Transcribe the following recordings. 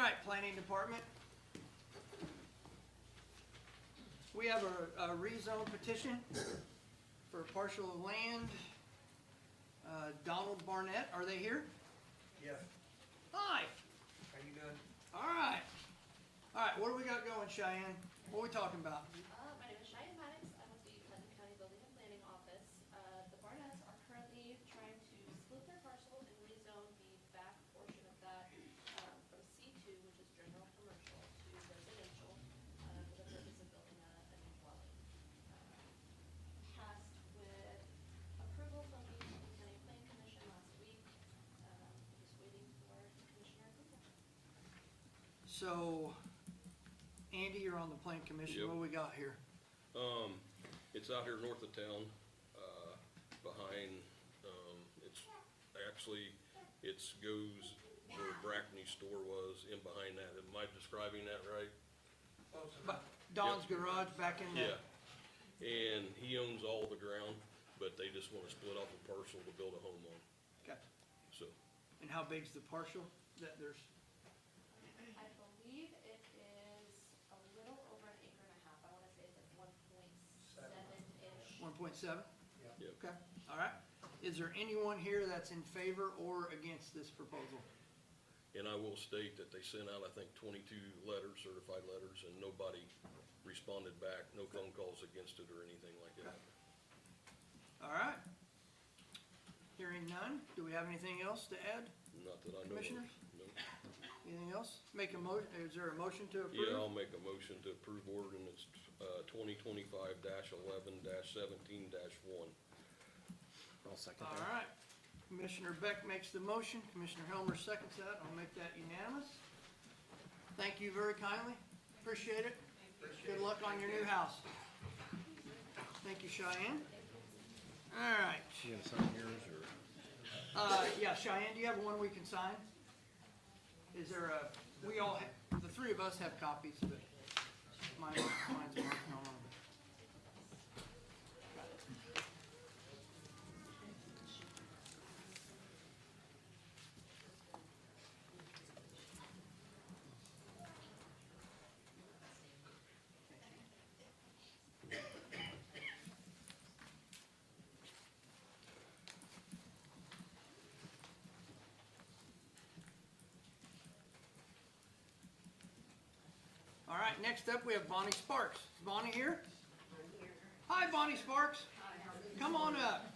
right, planning department. We have a rezone petition for a parcel of land. Donald Barnett, are they here? Yes. Hi. How you doing? All right. All right, what do we got going, Cheyenne? What are we talking about? My name is Cheyenne Maddox. I'm with the Pleasant County Building and Planning Office. The Barnetts are currently trying to split their parcel and rezone the back portion of that from C2, which is general commercial, to residential for the purpose of building a new dwelling. Passed with approval from the Pleasant County Planning Commission last week. Just waiting for commissioner approval. So, Andy, you're on the plan commission. Yep. What do we got here? It's out here north of town, behind, it goes where Brackney's store was, in behind that. Am I describing that right? Don's Garage back in there? Yeah. And he owns all the ground, but they just want to split off a parcel to build a home on, Okay. so. And how big's the parcel that there's? I believe it is a little over an acre and a half. I want to say it's like 1.7-ish. 1.7? Yep. Okay, all right. Is there anyone here that's in favor or against this proposal? And I will state that they sent out, I think, 22 letters, certified letters, and nobody responded back, no phone calls against it or anything like that. All right. Hearing none, do we have anything else to add? Not that I know of. Commissioners? No. Anything else? Make a motion, is there a motion to approve? Yeah, I'll make a motion to approve ordinance 2025-11-17-1. I'll second All that. right. Commissioner Beck makes the motion. Commissioner Helmer seconds that. I'll make that unanimous. Thank you very kindly. Appreciate it. Good luck on your new house. Thank you, Cheyenne. All right. You gonna sign yours or? Yeah, Cheyenne, do you have one we can sign? Is there a, we all, the three of us have copies, but mine's marked on them. All right, next up we have Bonnie Sparks. Is Bonnie here? I'm here. Hi, Bonnie Sparks. Hi, how are you? Come on up.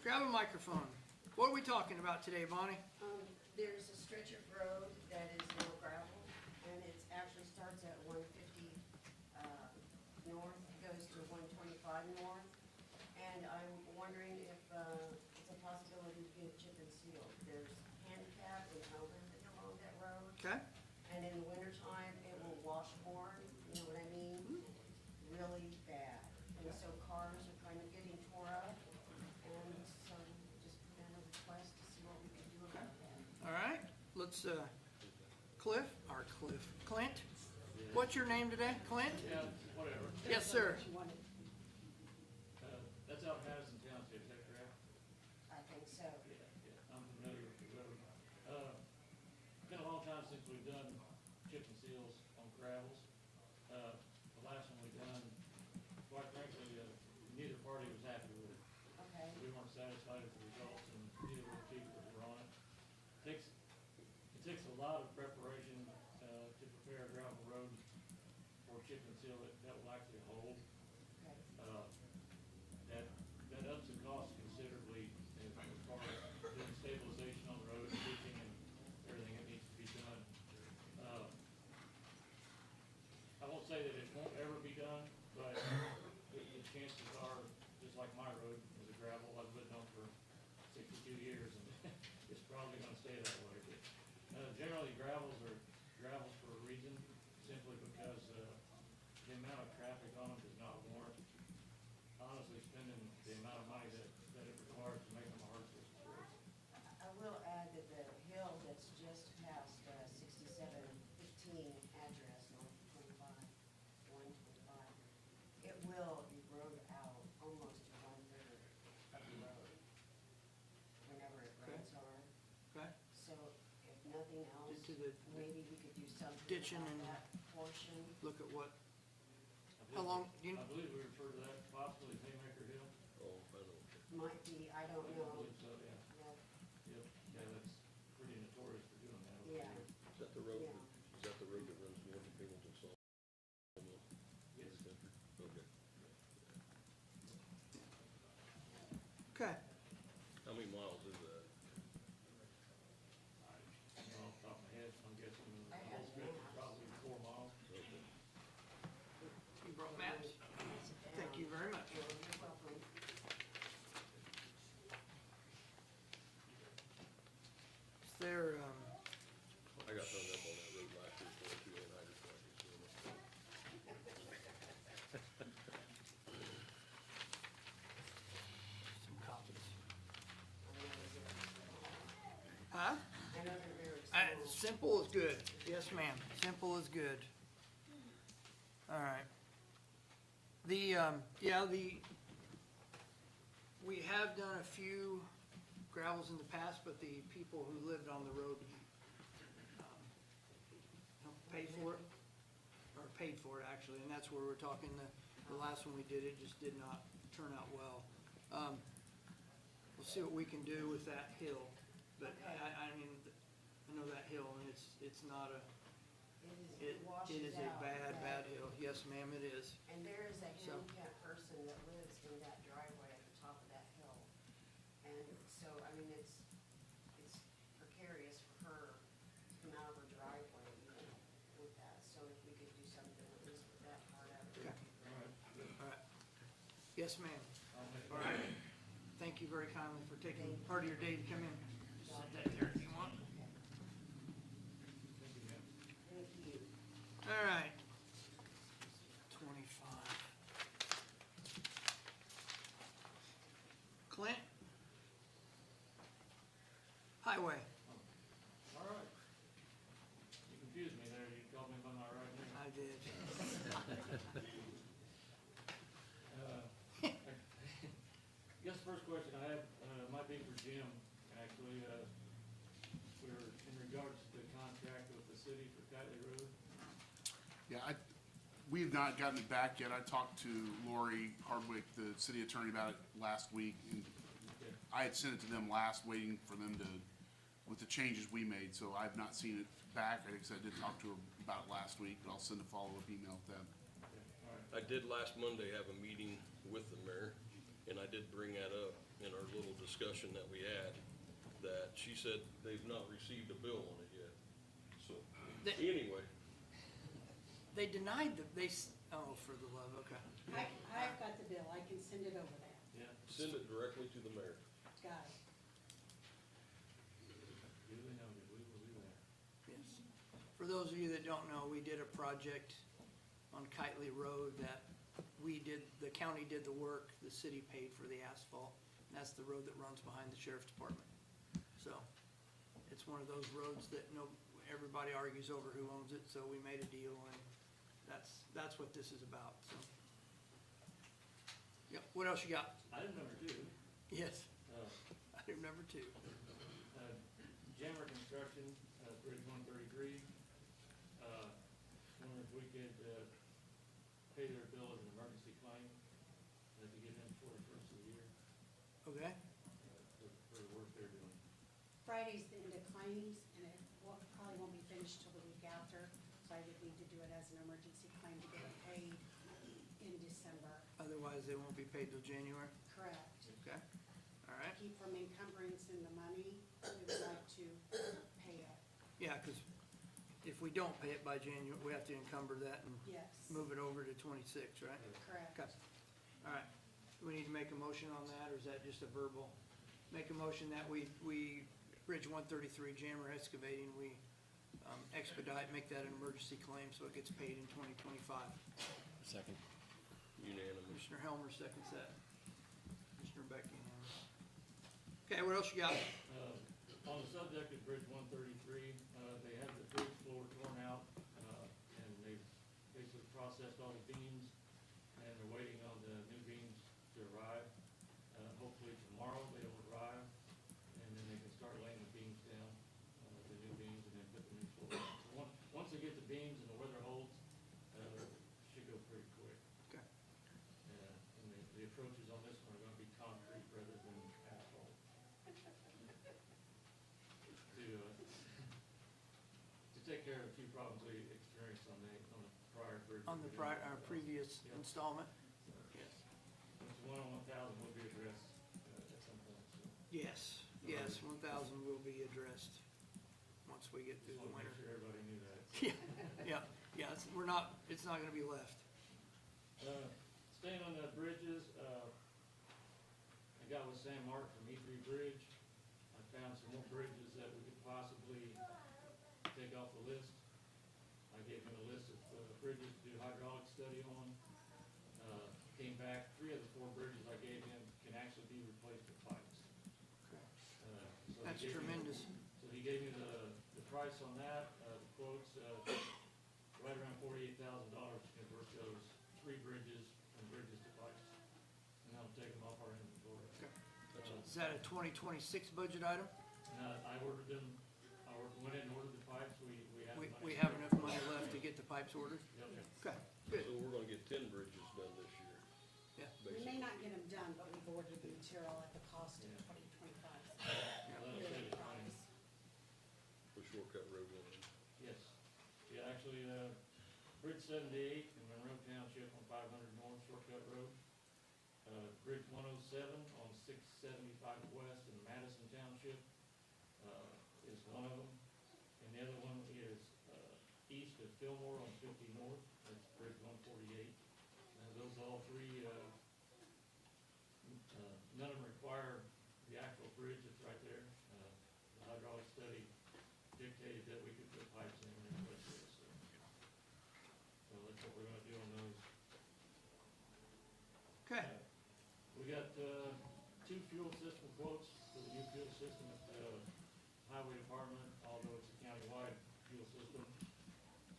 Grab a microphone. What are we talking about today, Bonnie? There's a stretch of road that is no gravel, and it actually starts at 150 north, goes to 125 north. And I'm wondering if it's a possibility to get chip and seal. There's handicap and children along that road. Okay. And in the wintertime, it will washboard, you know what I mean? Really bad. And so cars are kind of getting tore up. And so just put in a request to see what we can do about that. All right. Let's, Clint. What's your name today? Clint? Yeah, whatever. Yes, sir. That's out in Madison Township, is that correct? I think so. Yeah, I'm familiar with the road. It's been a long time since we've done chip and seals on gravels. The last one we done, quite frankly, neither party was happy with it. Okay. We weren't satisfied with the results, and neither were the people that were on it. It takes a lot of preparation to prepare a gravel road for chip and seal that will actually hold. Okay. That ups the cost considerably as far as doing stabilization on the road, ditching and everything that needs to be done. I won't say that it won't ever be done, but the chances are, just like my road, is a gravel I've lived on for 62 years, and it's probably going to stay that way. But, generally, gravels are gravels for a reason, simply because the amount of traffic on them does not warrant honestly spending the amount of money that it requires to make them a hard surface road. I will add that the hill that's just past 6715 address, 125, it will erode out almost to 1/3 of the road whenever it rains hard. Okay. So if nothing else, To the maybe we could do something Ditching about and- that portion. look at what, I how believe- long, do you, I believe we refer to that possibly as Haymaker Hill. Oh, I know. Might be, I don't I know. believe so, yeah. Yeah, Yep, yeah, that's pretty notorious for doing that over Yeah. there. Is that the road, Yeah. is that the road that runs north of Hamilton Salt? Yes. Okay. okay, How many miles is that? I don't know off the top of my head, I'm guessing the I whole have stretch is maps. probably 4 miles. Okay. you brought maps? Pass it Thank down. you very much. You're welcome. Is there, I got hung up on that road last year, going through anhydrous practice. some copies? I Huh? know they're very small. Simple is good. Yes, ma'am. Simple is good. All right. We have done a few gravels in the past, but the people who lived on the road, paid for it, or paid for it actually, and that's where we're talking, the last one we did, it just did not turn out well. We'll see what we can do with that hill, but I mean, I know that hill, and it's not a, It washes it is a out. bad, bad hill. Yes, ma'am, it is. And there is a So- handicapped person that lives in that driveway at the top of that hill. And so, I mean, it's precarious for her to come out of her driveway, with that. So if we could do something at least with that part of it. Okay. All right, good. All right. Yes, ma'am. I'll make All right. Thank you very kindly for taking part of your day to come in. Sit that there if you want. Thank you, ma'am. Thank you. All right. 25. Clint? Highway. All right. You confused me there, you called me by my right name. I did. I guess the first question I have, might be for Jim, actually, we're in regards to the contract with the city for Kitley Road. Yeah, we have not gotten it back yet. I talked to Lori Hardwick, the city attorney, about it last week. And Okay. I had sent it to them last, waiting for them to, with the changes we made, so I've not seen it back. I think I did talk to her about it last week, but I'll send a follow-up email to them. Okay, all right. I did last Monday have a meeting with the mayor, and I did bring that up in our little discussion that we had, that she said they've not received a bill on it yet. So, They- anyway, They denied for the love, okay. I've got the bill, I can send it over there. Yeah, send it directly to the mayor. Got it. duly noted, we will do that. Yes. For those of you that don't know, we did a project on Kitley Road that the county did the work, the city paid for the asphalt. And that's the road that runs behind the sheriff's department. So, it's one of those roads that everybody argues over who owns it, so we made a deal, and that's what this is about, so. Yep, what else you got? Item number 2, Yes, uh, item number 2. Jammer Construction, Bridge 133. Wonder if we could pay their bill as an emergency claim, to get in before the first of the year, Okay, for the work they're doing. Friday's the end of claims, and it probably won't be finished till the week after, so I would need to do it as an emergency claim to get it paid in December. otherwise they won't be paid till January, Correct. okay? All right, Keep from encumbering the money, we would like to pay it. yeah, because if we don't pay it by January, we have to encumber that and Yes. move it over to 26, right? Correct. Okay, all right. Do we need to make a motion on that, or is that just a verbal? Make a motion that we, Bridge 133 Jammer Excavating, we expedite, make that an emergency claim so it gets paid in 2025. Second. Unanimous. Commissioner Helmer seconds that. Commissioner Beck, unanimous. Okay, what else you got? On the subject of Bridge 133, they had the bridge floor torn out, and they've basically processed all the beams, and they're waiting on the new beams to arrive. Hopefully tomorrow they will arrive, and then they can start laying the beams down, the new beams, and then put the new floor on. So approaches on this one are gonna be concrete rather than asphalt. To take care of a few problems we experienced on the prior bridge. On the previous Yeah. installment? Yes. Which one on 1,000 will be addressed, at some point, so. Yes, yes, 1,000 will be addressed once we get through Just the wanna make winter. sure everybody knew that. Yeah, it's not gonna be left. Staying on the bridges, I got with Sam Mark from E3 Bridge. I found some more bridges that we could possibly take off the list. I gave him a list of bridges to do hydraulic study on. Came back, 3 of the 4 bridges I gave him can actually be replaced with pipes. Okay. So he That's gave me- tremendous. So he gave me the price on that, the quotes, right around $48,000 to convert those 3 bridges from bridges to pipes. And that'll take them off our inventory. Okay. Is that a 2026 budget item? And I ordered them, went in and ordered the pipes, we have. money. We have enough money left to get the pipes ordered? Yep. Okay, good, So we're gonna get 10 bridges done this year, yeah. We may basically. not get them done, but we've ordered the material at the cost of 2025. That'll save us money. For shortcut road one. Yes. Yeah, actually, Bridge 78 in Monroe Township on 500 North Shortcut Road. Bridge 107 on 675 West in Madison Township, is one of them. And the other one is, east of Fillmore on 50 North, that's Bridge 148. Those all 3, none of them require the actual bridge that's right there. The hydraulic study dictated that we could put pipes in and replace it, so. So that's what we're gonna do on those. Okay, We got, 2 fuel system quotes for the new fuel system at the highway department, although it's a countywide fuel system.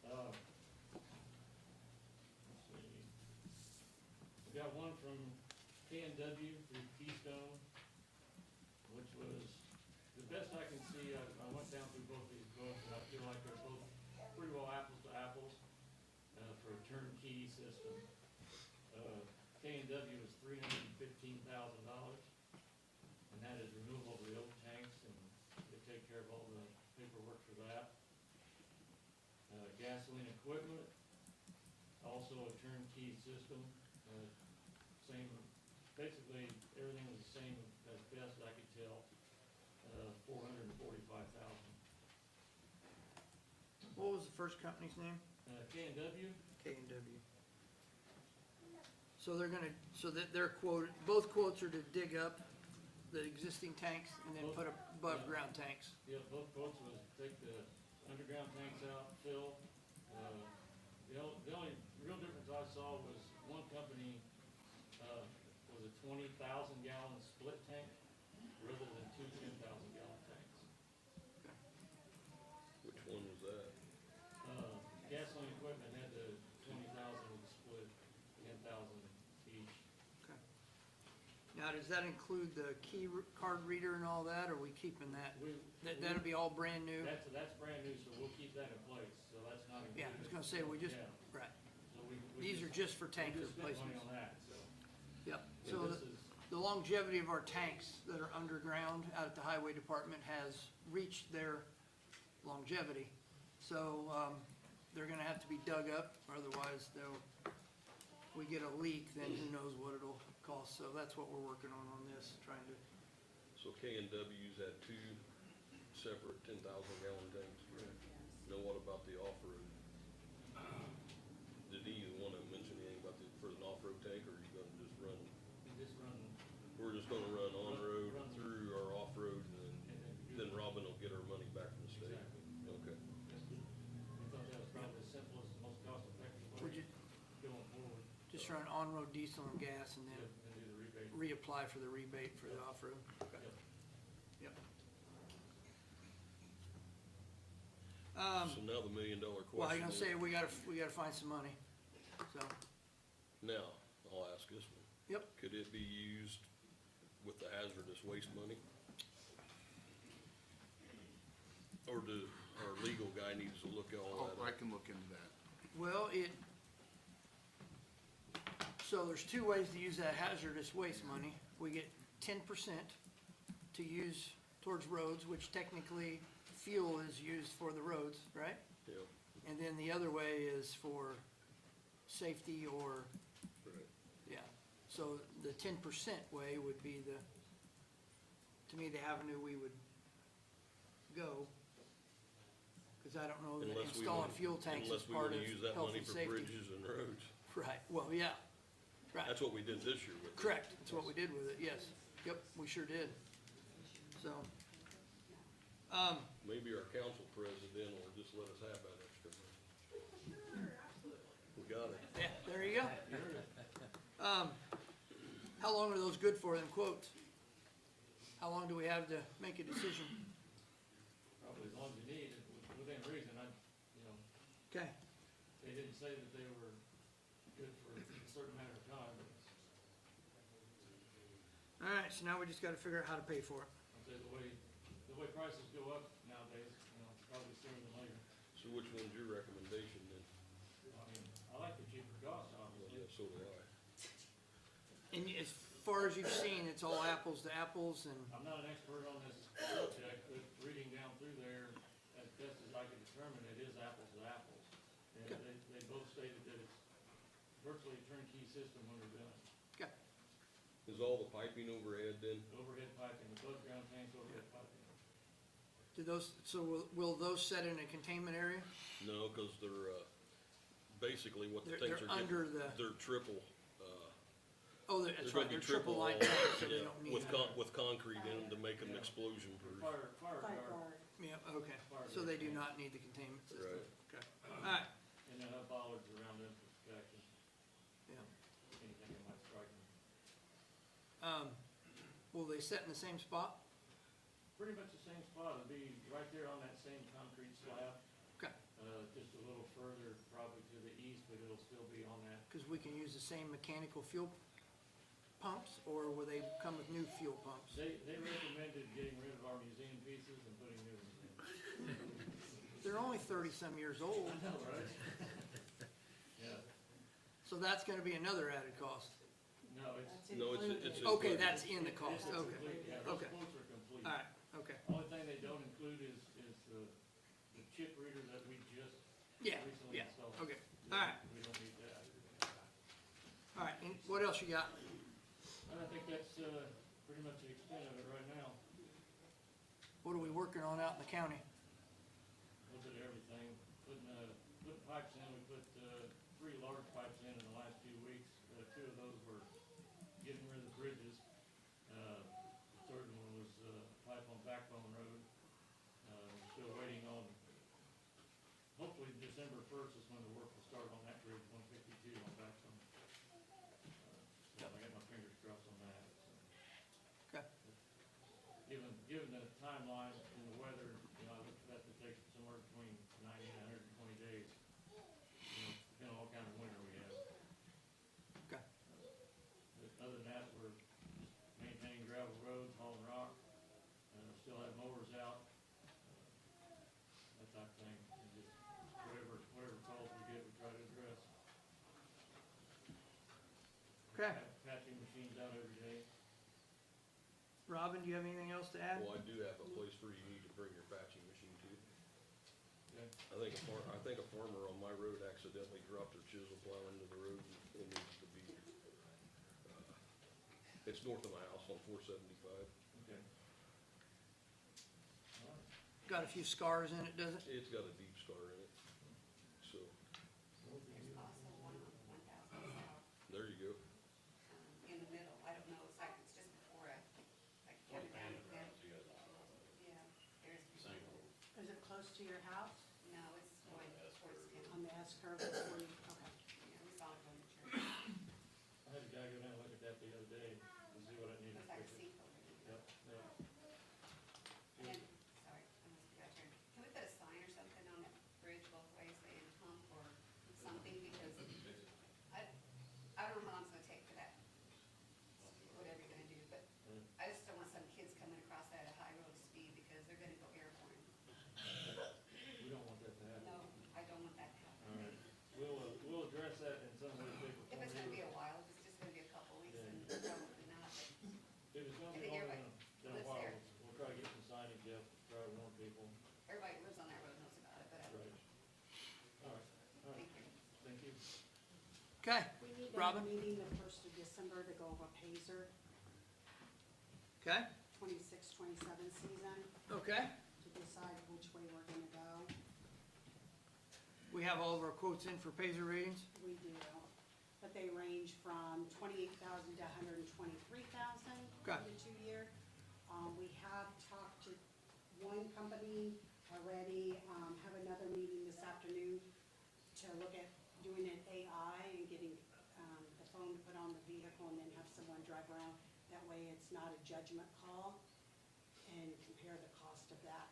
Let's see. We got one from K&W through Keystone, which was, the best I can see, I went down through both these quotes, and I feel like they're both pretty well apples to apples, for a turnkey system. K&W is $315,000, and that is removal of the old tanks, and they take care of all the paperwork for that. Gasoline equipment, also a turnkey system, same, basically, everything was the same as best I could tell, $445,000. what was the first company's name? K&W, K&W. So they're gonna, so that their quote, both quotes are to dig up the existing tanks and then put above ground tanks. yeah, both quotes was take the underground tanks out, fill. The only real difference I saw was one company, was a 20,000 gallon split tank rather than 2 10,000 gallon tanks. Which one was that? Gasoline equipment had the 20,000 split, 10,000 each. Okay. Now, does that include the card reader and all that, or are we keeping that? That'll be all brand new? That's brand new, so we'll keep that in place, so that's not included. Yeah, I was gonna say, we just, Yeah. right, So we these are just for tank we just spent money replacements. on that, so. Yep, Yeah, so this is, the longevity of our tanks that are underground out at the highway department has reached their longevity. So, they're gonna have to be dug up, or otherwise they'll, if we get a leak, then who knows what it'll cost. So that's what we're working on this, trying to, So K&W's had 2 separate 10,000 gallon tanks. Now what about the off-road? Did either one of them mention anything about for an off-road tank, or are you gonna just run? we just run, We're just gonna run on-road Run. through our off-road, and and then Robin will get her money back from the state. Exactly. Okay. We thought that was probably the simplest, and most cost-effective would way you going forward. just run on-road diesel and gas and then And do the rebate. reapply for the rebate for the off-road? Okay. Yep. Yep. So now the $1 million question. Well, I'm gonna is- say, we gotta find some money, so, Now, I'll ask this one. yep. Could it be used with the hazardous waste money? Or our legal guy needs to look at all that I up? can look into that. Well, So there's two ways to use that hazardous waste money. We get 10% to use towards roads, which technically fuel is used for the roads, right? Yeah, And then the other way is for safety or, right. yeah. So the 10% way would be the, to me, the avenue we would go. Cause I don't know that Unless we installing wanna- fuel tanks is Unless we part wanna of use that health money and for safety. bridges and roads. Right, well, yeah, right. That's what we did this year with it. Correct, that's what we did with it, yes. Yep, we sure did. So, Maybe our council president will just let us have that extra money. We got it. yeah, there you go. How long are those good for, them quotes? How long do we have to make a decision? Probably as long as you need, within reason, Okay, they didn't say that they were good for a certain amount of time, but all right, so now we just gotta figure out how to pay for it. I'll say the way prices go up nowadays, probably sooner than later. So which one's your recommendation then? I mean, I like the cheaper cost, Well, obviously. yeah, so do I. And as far as you've seen, it's all apples to apples and, I'm not an expert on this subject, but reading down through there, as best as I can determine, it is apples to apples. And Okay. they both stated that it's virtually a turnkey system when they're done. okay, Is all the piping overhead then? Overhead piping, above ground tanks, overhead piping. do those, so will those set in a containment area? No, cause they're, basically what the They're tanks are getting, under the, they're triple, oh, they're that's gonna right, be they're triple triple line wall, tanks, so they yeah, don't need. with concrete in them to make them Yeah. explosion proof. Fire Five guard, guard. Yeah, okay, so they do not need the containment system. Right. Okay, all right, and then have bollards around them for protection, yeah. anything that might strike them. Will they set in the same spot? Pretty much the same spot, it'll be right there on that same concrete slab, Okay, just a little further, probably to the east, but it'll still be on that. cause we can use the same mechanical fuel pumps, or will they come with new fuel pumps? They recommended getting rid of our museum pieces and putting new ones in. They're only 30-some years old, I know, right? Yeah, so that's gonna be another added cost. no, That's No, it's- included. it's Okay, included. that's in the cost, It's okay, complete, yeah, those okay. quotes are complete. All right, okay, Only thing they don't include is the chip reader that we just yeah, recently yeah, installed. okay, all right, We don't need that. all right, and what else you got? And I think that's, pretty much the extent of it right now. What are we working on out in the county? Look at everything, putting pipes in, we put, 3 large pipes in the last few weeks. 2 of those were getting rid of the bridges. The third one was, pipe on Backbone Road. We're still waiting on, hopefully December 1st is when the work will start on that bridge, 152 on Backbone. So I got my fingers crossed on that, so. Okay, Given the timeline and the weather, I look for that to take somewhere between 90 and 120 days. Depending on what kind of winter we have. okay, But other than that, we're just maintaining gravel roads, hauling rock, still have mowers out, that type of thing. And just whatever calls we get, we try to address. okay. Patching machines out every day. Robin, do you have anything else to add? Well, I do have a place where you need to bring your patching machine to. Okay. I think a farmer on my road accidentally dropped their chisel plow into the road and it needs to be, it's north of my house on 475. Okay. All right. Got a few scars in it, does it? It's got a deep scar in it, so, There's also one on 1,000 south, there you go. in the middle. I don't know, it's just before I come down to that. Yeah, there's, Is it close to your house no, it's going towards town. on the S curve before you, okay. Yeah, we saw it going to church. I had a guy go down and look at that the other day to see what it needed Looks like a fixing. sinkhole. Yep, yep. And, sorry, I must be out here. Can we put a sign or something on that bridge both ways saying hump or something, because I don't know how long it's gonna take for that, whatever you're gonna do, but I just don't want some kids coming across that at a high road speed because they're gonna go airborne. We don't want that to happen. No, I don't want that to happen. All right, we'll Okay, We need to have a Robin? meeting the 1st of December to go over Pazer Okay, 26, 27 season, okay. to decide which way we're gonna go. We have all of our quotes in for Pazer ratings? We do, but they range from 28,000 to 123,000 for Okay. the 2 year. We have talked to one company already, have another meeting this afternoon to look at doing an AI and getting, the phone to put on the vehicle and then have someone drive around. That way it's not a judgment call, and compare the cost of that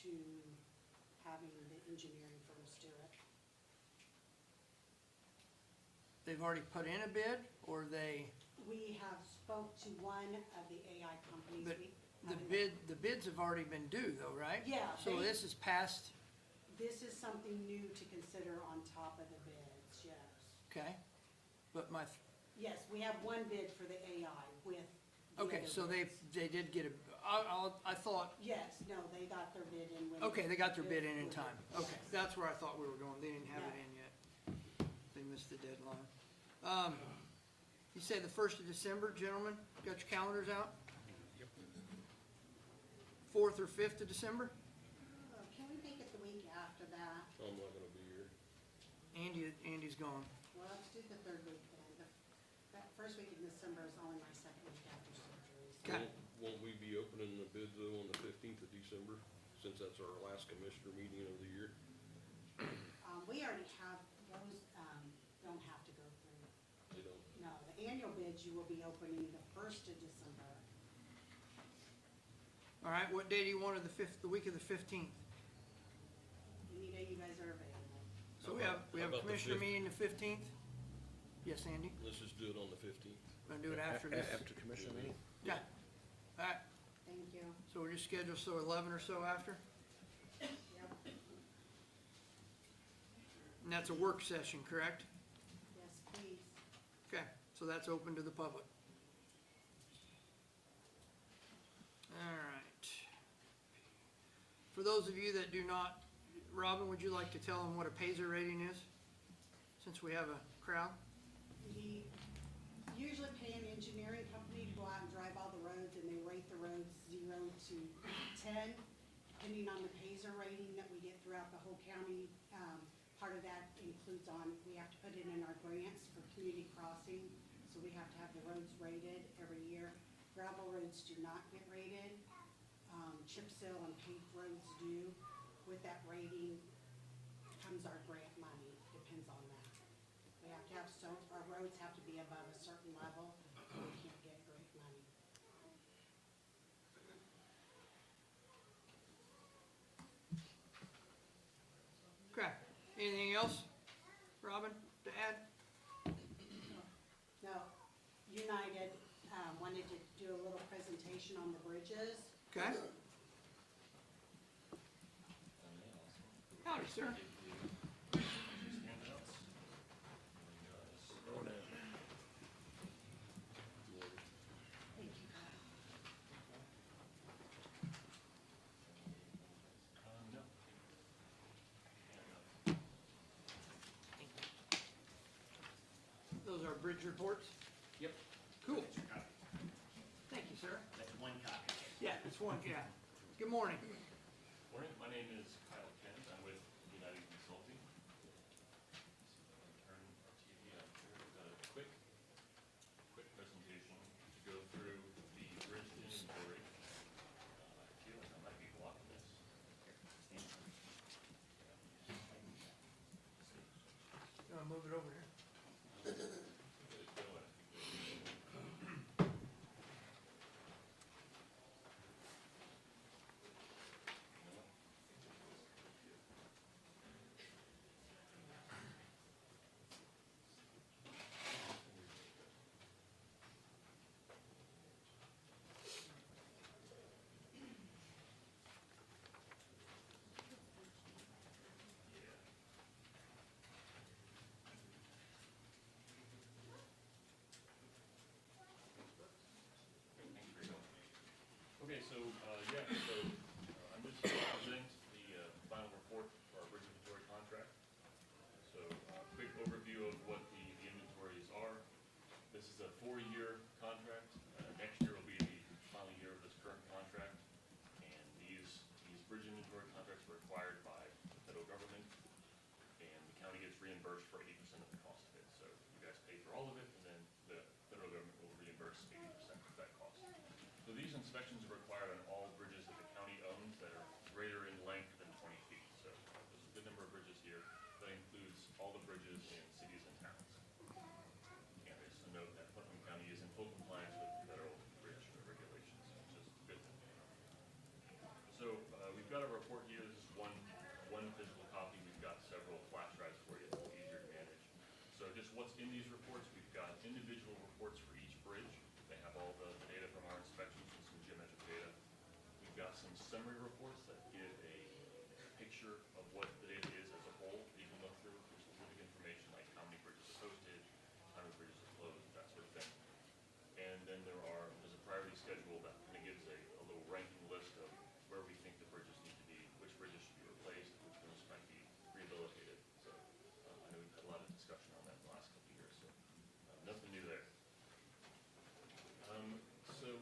to having the engineering firms do it. They've already put in a bid, or they, We have spoke to one of the AI companies. but We the haven't- the bids have already been due though, right? Yeah, So they- this is past, This is something new to consider on top of the bids, yes. okay? But my, Yes, we have one bid for the AI with the okay, other so bids. they did get a, I thought, Yes, no, they got their bid in when. okay, they got their bid in with- time. Okay, yes. that's where I thought we were going. They didn't have it Yeah. in yet. They missed the deadline. You say the 1st of December, gentlemen? Got your calendars out? 4th or 5th of December? Can we make it the week after that? I'm not gonna be here. Andy's gone. Well, let's do the third week then. That first week in December is only my second week after surgery. so- Okay. Won't we be opening the bids though on the 15th of December, since that's our last commissioner meeting of the year? We already have, those, don't have to go through. They don't, No, the annual bids you will be opening the 1st of December. All right, what day do you want of the week of the 15th? Any day you guys are available. So we have How a about the commissioner 5th? meeting the 15th? Yes, Andy? let's just do it on the 15th. Gonna do it after this? After commission meeting? Yeah. All right, Thank you. so we're just scheduled so 11 or so after? Yep. And that's a work session, correct? Yes, please. Okay, so that's open to the public. All right. For those of you that do not, Robin, would you like to tell them what a Pazer rating is? Since we have a crowd? We usually pay an engineering company to go out and drive all the roads, and they rate the roads 0 to 10, depending on the Pazer rating that we get throughout the whole county. Part of that includes we have to put it in our grants for community crossing, so we have to have the roads rated every year. Gravel roads do not get rated. Chip seal and paved roads do. With that rating comes our grant money, depends on that. We have to have, our roads have to be above a certain level, or we can't get grant money. Okay, anything else, Robin, to add? No, United wanted to do a little presentation on the bridges. Okay? Howdy, sir. Thank you, God. Those are bridge reports? Yep. Cool. Thank you, sir. That's one copy. Yeah, it's one, yeah. Good morning. Morning, my name is Kyle Kent, I'm with United Consulting. Turn our TV on here, we've got a quick presentation to go through the bridge inventory. I feel like I might be blocking this. You wanna move it over here? bridge inventory contracts are required by the federal government, and the county gets reimbursed for 80% of the cost of it. So you guys pay for all of it, and then the federal government will reimburse 80% of that cost. So these inspections are required on all bridges that the county owns that are greater in length than 20 feet. So there's a good number of bridges here. That includes all the bridges in cities and towns. And just to note that Putnam County is in full compliance with federal bridge regulations, which is good. So we've got a report here. This is one physical copy. We've got several flash drives for you. It's a little easier to manage. So just what's in these reports, we've got individual reports for each bridge. They have all the data from our inspections and some geometric data. We've got some summary reports that give a picture of what the data is as a whole that you can look through. There's specific information like how many bridges are posted, how many bridges are closed, that sort of thing. And then there's a priority schedule that kind of gives a little ranking list of where we think the bridges need to be, which bridges should be replaced, which ones might be rehabilitated. So I know we've had a lot of discussion on that in the last couple of years, so nothing new there. So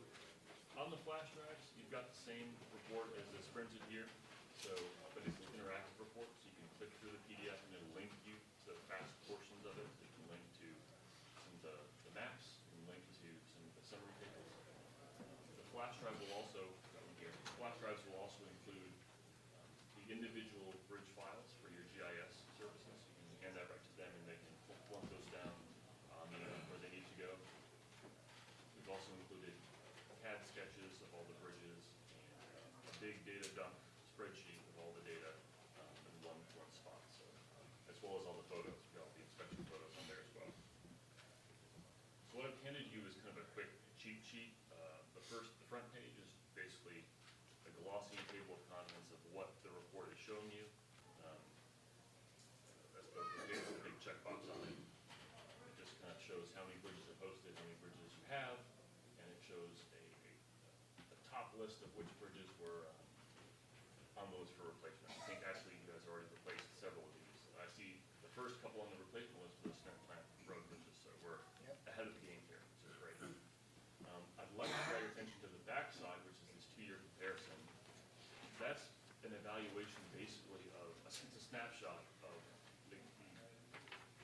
on the flash drives, you've got the same report as is printed here. So, but it's an interactive report, so you can click through the PDF and it'll link you to the fast portions of it. You can link to some of the maps, you can link to some of the summary tables. The flash drive will also, flash drives will also include the individual bridge files for your GIS services. You can hand that right to them and they can plunk those down where they need to go. We've also included CAD sketches of all the bridges and a big data dump spreadsheet of all the data in one spot. So, as well as all the photos, we've got all the inspection photos on there as well. So what I've handed you is kind of a quick cheat sheet. The front page is basically a glossy table of contents of what the report is showing you. That's the page with a big checkbox on it. It just kind of shows how many bridges are posted, how many bridges you have, and it shows a top list of which bridges were on the list for replacement. I think actually you guys already replaced several of these. I see the first couple on the replacement list were the cement plant road bridges, so we're ahead of the game here, which is great. I'd like to draw your attention to the back side, which is this 2-year comparison. That's an evaluation basically of, it's a snapshot of the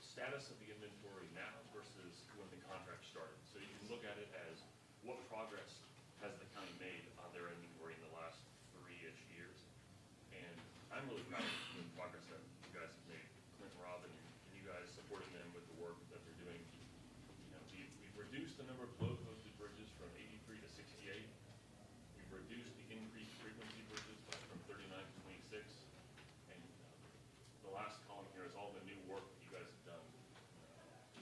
status of the inventory now versus when the contract started. So you can look at it as what progress has the county made on their inventory in the last 3-ish years. And I'm really proud of the progress that you guys have made. Clint, Robin, and you guys supporting them with the work that they're doing. You know, we've reduced the number of low-posted bridges from 83 to 68. We've reduced the increased frequency bridges from 39 to 26. And the last column here is all the new work that you guys have done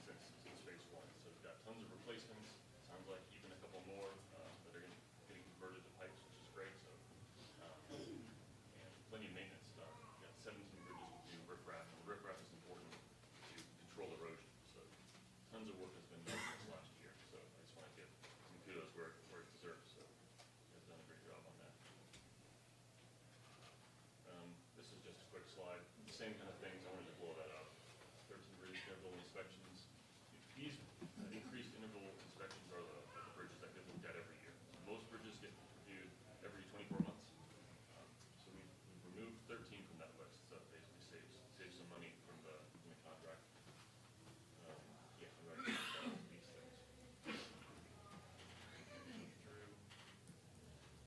since phase 1. So we've got tons of replacements. Sounds like even a couple more that are getting converted to pipes, which is great. So and plenty of maintenance done. We've got 17 bridges with new riprap, and riprap is important to control erosion. So tons of work has been done this last year. So I just want to give some kudos where it deserves. So you guys have done a great job on that. This is just a quick slide. The same kind of things. I wanted to blow that up. 13 bridge interval inspections. These increased interval inspections are the bridges that get looked at every year. Most bridges get reviewed every 24 months. So we've removed 13 from that list. So it basically saves some money from the contract. Yeah, I'm going to talk about these things.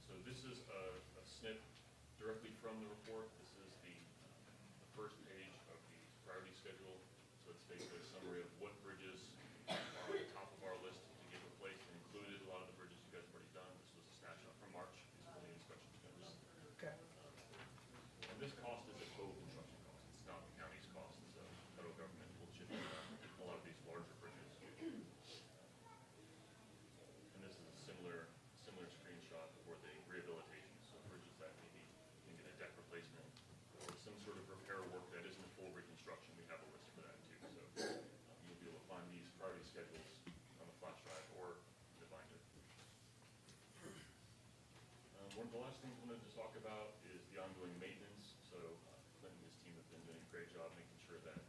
So this is a snip directly from the report. This is the first page of the priority schedule. So it's basically a summary of what bridges are on the top of our list to get replaced, and included a lot of the bridges you guys have already done. This was a snapshot from March. These are all the inspections you guys done. Okay. And this cost is a total construction cost. It's not the county's cost. The federal government will chip in on a lot of these larger bridges. And this is a similar screenshot for the rehabilitation. So bridges that maybe can get a deck replacement or some sort of repair work that isn't full reconstruction. We have a list for that too. So you'll be able to find these priority schedules on the flash drive or the binder. One of the last things I wanted to talk about is the ongoing maintenance. So Clint and his team have been doing a great job making sure that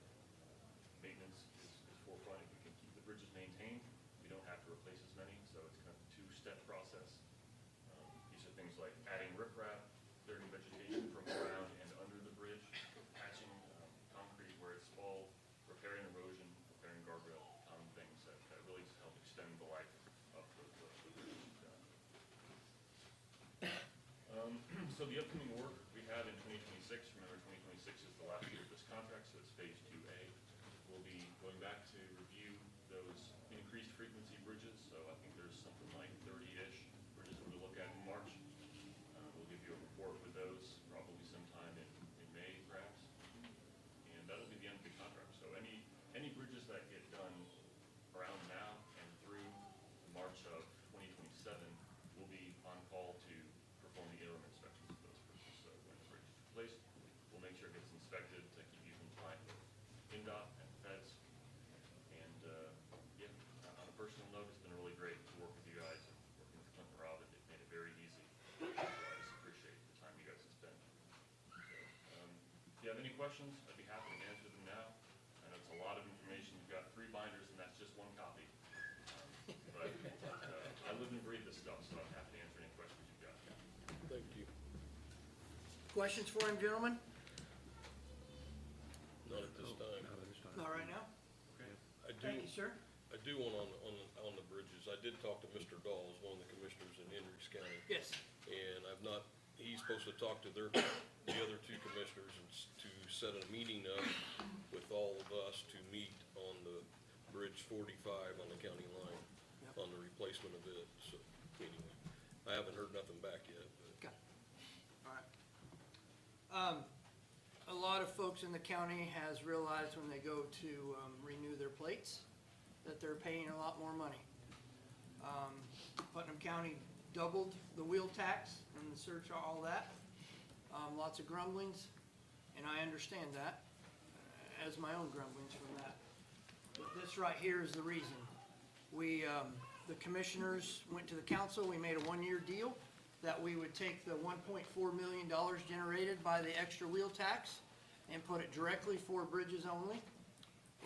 maintenance is forefront. If we can keep the bridges maintained, we don't have to replace as many. So it's kind of a 2-step process. These are things like adding riprap, clearing vegetation So the upcoming work we have in 2026, remember 2026 is the last year of this contract, so it's phase 2A. We'll be going back to review those increased frequency bridges, so I think there's something like 30-ish bridges we'll look at in March. We'll give you a report with those probably sometime in May perhaps. And that'll be the end of the contract. So any bridges that get done around now and through March of 2027 will be on call to perform the interim inspections of those bridges. So when the bridge is replaced, we'll make sure it gets inspected to keep you compliant with NDOT and feds. And, yeah, on a personal note, it's been really great to work with you guys and working with Clint and Rob. It made it very easy. So I just appreciate the time you guys have spent. So, if you have any questions, I'd be happy to answer them now. I know it's a lot of information. You've got 3 binders and that's just 1 copy. But I live and breathe this stuff, so I'm happy to answer any questions you've got. Thank you. Questions for him, gentlemen? Not at this time. Not right now? I Thank you, sir. do want on the bridges, I did talk to Mr. Dawes, one of the commissioners in Hendricks County. Yes. And he's supposed to talk to the other 2 commissioners and to set a meeting up with all of us to meet on the Bridge 45 on the county line, on the replacement of it, so, anyway. I haven't heard nothing back yet, but. Okay. All right. A lot of folks in the county has realized when they go to renew their plates that they're paying a lot more money. Putnam County doubled the wheel tax and the surcharge, all that. Lots of grumblings, and I understand that, as my own grumblings from that. But this right here is the reason. We, the commissioners went to the council, we made a 1-year deal that we would take the $1.4 million generated by the extra wheel tax and put it directly for bridges only.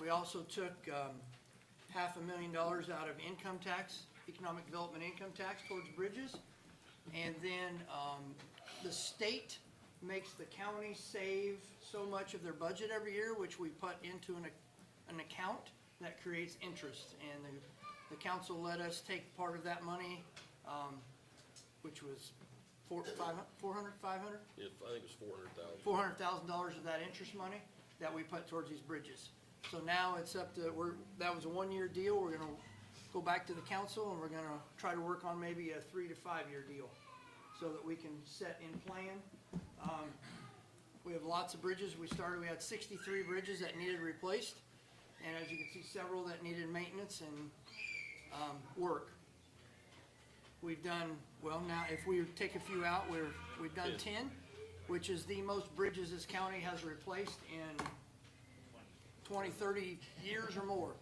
We also took $500,000 out of income tax, economic development income tax towards bridges. And then the state makes the county save so much of their budget every year, which we put into an account that creates interest. And the council let us take part of that money, which was $400,000, $500,000? Yeah, I think it's $400,000. $400,000 of that interest money that we put towards these bridges. So now it's up to, that was a 1-year deal. We're gonna go back to the council and we're gonna try to work on maybe a 3 to 5 year deal so that we can set in plan. We have lots of bridges. We had 63 bridges that needed replaced. And as you can see, several that needed maintenance and work. We've done, well, now if we take a few out, we've done 10, which is the most bridges this county has replaced in 20, 30 years or more.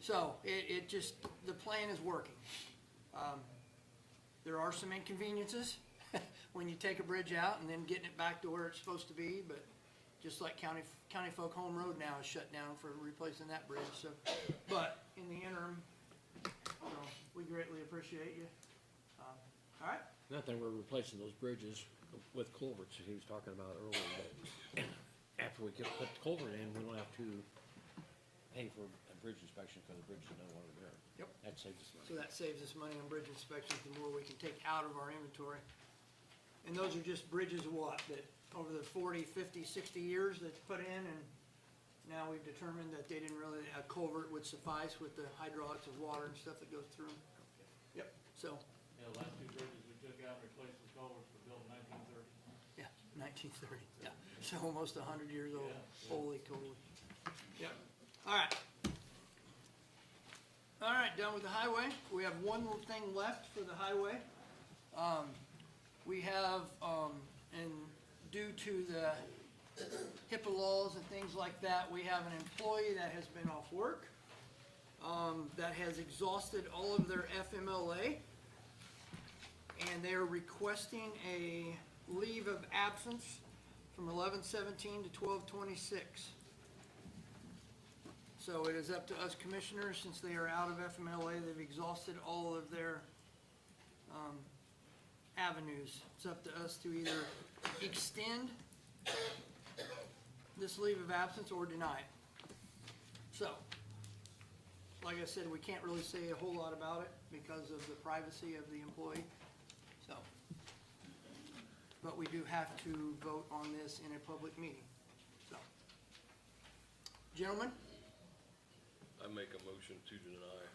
So it just, the plan is working. There are some inconveniences when you take a bridge out and then getting it back to where it's supposed to be, but just like County Folk Home Road now is shut down for replacing that bridge. So, but in the interim, we greatly appreciate you. All right. Not that we're replacing those bridges with culverts that he was talking about earlier, but after we put the culvert in, we don't have to pay for a bridge inspection because the bridge is no longer there. Yep. That saves us money. So that saves us money on bridge inspections, the more we can take out of our inventory. And those are just bridges of what, that over the 40, 50, 60 years that's put in, and now we've determined that they didn't really, a culvert would suffice with the hydraulics of water and stuff that goes through them. Yep, so, Yeah, the last 2 bridges we took out and replaced with culverts were built in 1930. yeah, 1930, yeah, so almost 100 years old. Yeah. Holy coly. Yep, all right. All right, done with the highway. We have one more thing left for the highway. We have, and due to the HIPAA laws and things like that, we have an employee that has been off work, that has exhausted all of their FMLA, and they are requesting a leave of absence from 11/17 to 12/26. So it is up to us commissioners, since they are out of FMLA, they've exhausted all of their avenues. It's up to us to either extend this leave of absence or deny it. So, like I said, we can't really say a whole lot about it because of the privacy of the employee. So, but we do have to vote on this in a public meeting, so. Gentlemen? I make a motion to deny.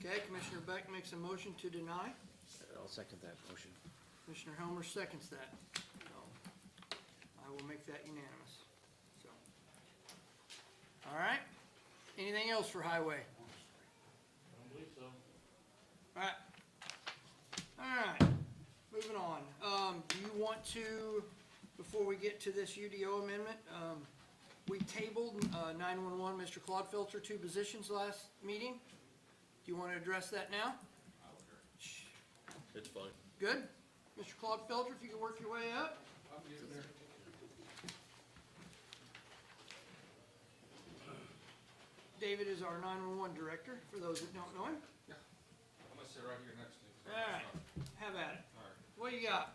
Okay, Commissioner Beck makes a motion to deny. I'll second that motion. Commissioner Helmer seconds that. So, I will make that unanimous, so. All right, anything else for highway? I don't believe so. All right, moving on. Do you want to, before we get to this UDO amendment, we tabled 911, Mr. Claude Filter, 2 positions last meeting. Do you want to address that now? It's fine. Good. Mr. Claude Filter, if you could work your way up. David is our 911 director, for those that don't know him. I'm gonna sit right here next to you. All right, have at it. Alright. What do you got?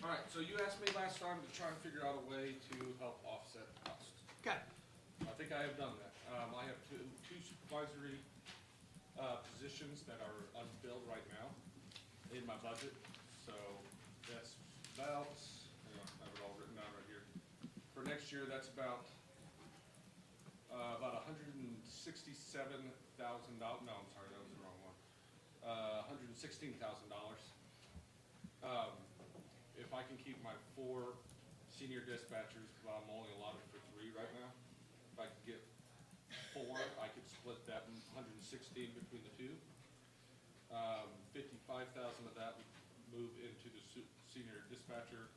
Alright, so you asked me last time to try and figure out a way to help offset costs. Okay, I think I have done that. I have two supervisory, positions that are unfilled right now in my budget. So that's about, hang on, I have it all written down right here. For next year, that's about $167,000, no, I'm sorry, that was the wrong one. $116,000. If I can keep my 4 senior dispatchers, well, I'm only allotted for 3 right now. If I could get 4, I could split that 116 between the 2. 55,000 of that would move into the senior dispatcher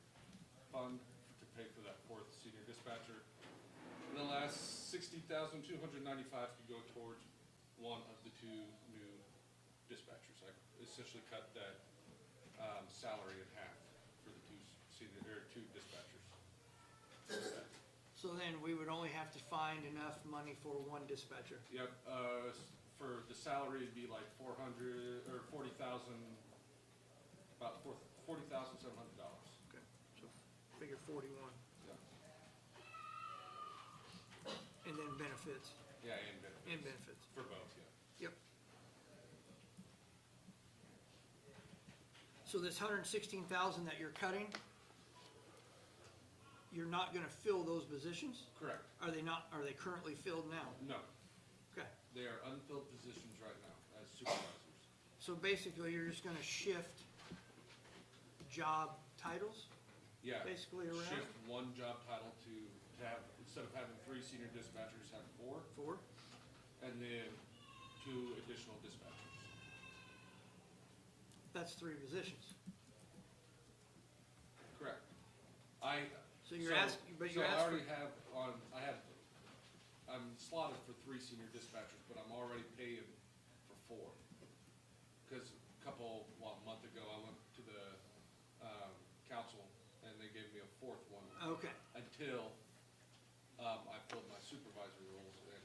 fund to pay for that 4th senior dispatcher. And the last $60,295 could go towards one of the 2 new dispatchers. I essentially cut that salary in half for the 2 dispatchers. so then we would only have to find enough money for 1 dispatcher. Yep, for the salary, it'd be like 400, or 40,000, about $40,700. Okay, so figure 41. Yeah. And then benefits, Yeah, and benefits. and benefits. For both, yeah. Yep. So this 116,000 that you're cutting, you're not gonna fill those positions? Correct. Are they not, are they currently filled now? No, Okay, they are unfilled positions right now as supervisors. so basically you're just gonna shift job titles, Yeah. basically around? Shift one job title to have, instead of having 3 senior dispatchers, have 4, 4? and then 2 additional dispatchers. That's 3 positions. Correct. So you're asking, but you So I asked for, already have I'm slotted for 3 senior dispatchers, but I'm already paying for 4. Because a month ago, I went to the, council, and they gave me a 4th one. okay, Until, I filled my supervisor roles, and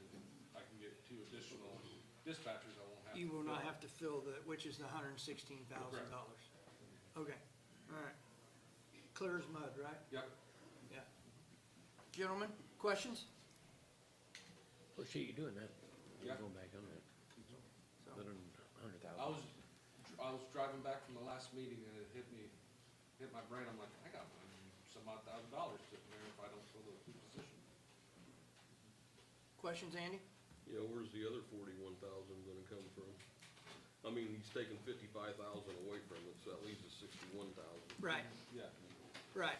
I can get 2 additional dispatchers, I won't have to. you will not fill. have to fill the, which is the $116,000. Okay, all right. Clear as mud, right? Yep. Yeah. Gentlemen, questions? Appreciate you doing that. Yeah. Going back on that. So, Better than 100,000. I was driving back from the last meeting, and it hit my brain, I'm like, I got some odd $1,000 sitting there if I don't fill those 2 positions. questions, Andy? Yeah, where's the other 41,000 gonna come from? I mean, he's taking 55,000 away from it, so that leaves us 61,000. Right, Yeah. right.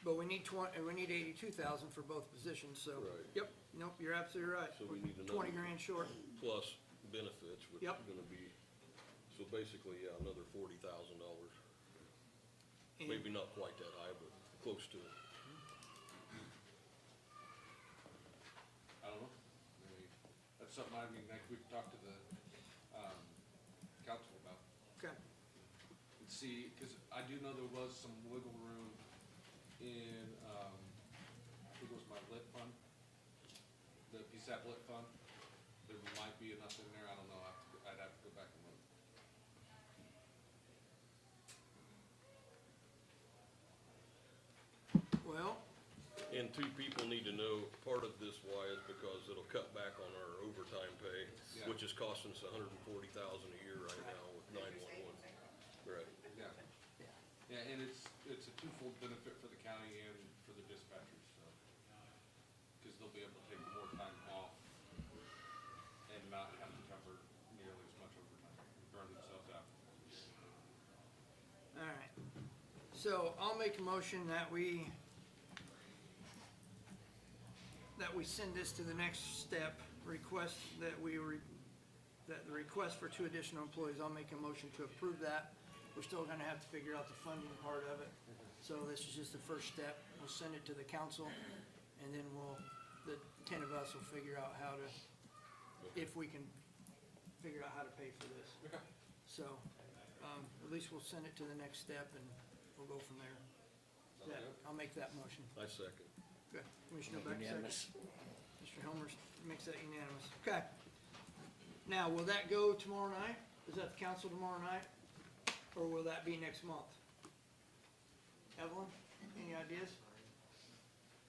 But we need 82,000 for both positions, so. Right. Yep, nope, you're absolutely right. So we need another. 20 grand short. Plus benefits, which is Yep. gonna be, so basically, yeah, another $40,000. And- Maybe not quite that high, but close to it. I don't know. Maybe that's something we could talk to the, council about. Okay, And see, because I do know there was some wiggle room in, I think it was my lit fund, the PSAP lit fund. There might be enough in there, I don't know, I'd have to go back and look. well, And 2 people need to know, part of this why is because it'll cut back on our overtime pay, Yeah. which is costing us $140,000 a year right now with 911. Right. Yeah. yeah, Yeah, and it's a 240 wonderful benefit for the county and for the dispatchers, so. Cause they'll be able to take more time off and not have to cover nearly as much overtime, burn themselves out. All right. So I'll make a motion that we send this to the next step, request that that the request for 2 additional employees, I'll make a motion to approve that. We're still gonna have to figure out the funding part of it. So this is just the first step. We'll send it to the council, and then the 10 of us will figure out how to, if we can figure out how to pay for this. Okay. So, at least we'll send it to the next step, and we'll go from there. Sounds good. I'll make that motion. I second. Good. Commissioner Beck, Unanimous. second. Mr. Helmer makes that unanimous. Okay. Now, will that go tomorrow night? Is that the council tomorrow night? Or will that be next month? Evelyn, any ideas?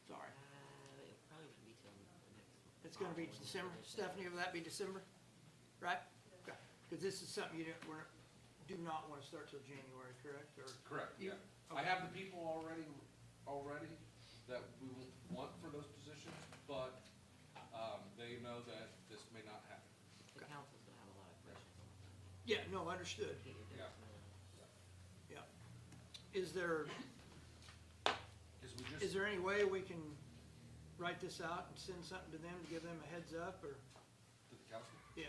Sorry. It probably wouldn't be till the next one. It's gonna be December. Stephanie, will that be December? Right? Okay. Cause this is something you do not wanna start till January, correct? Or Correct, You- yeah. I have the people already that we want for those positions, but, they know that this may not happen. The council's gonna have a lot of questions on that. Yeah, no, understood. Get your Yeah. ducks in a row. Yeah. Is there Cause we just, any way we can write this out and send something to them to give them a heads up, or, to the council, yeah,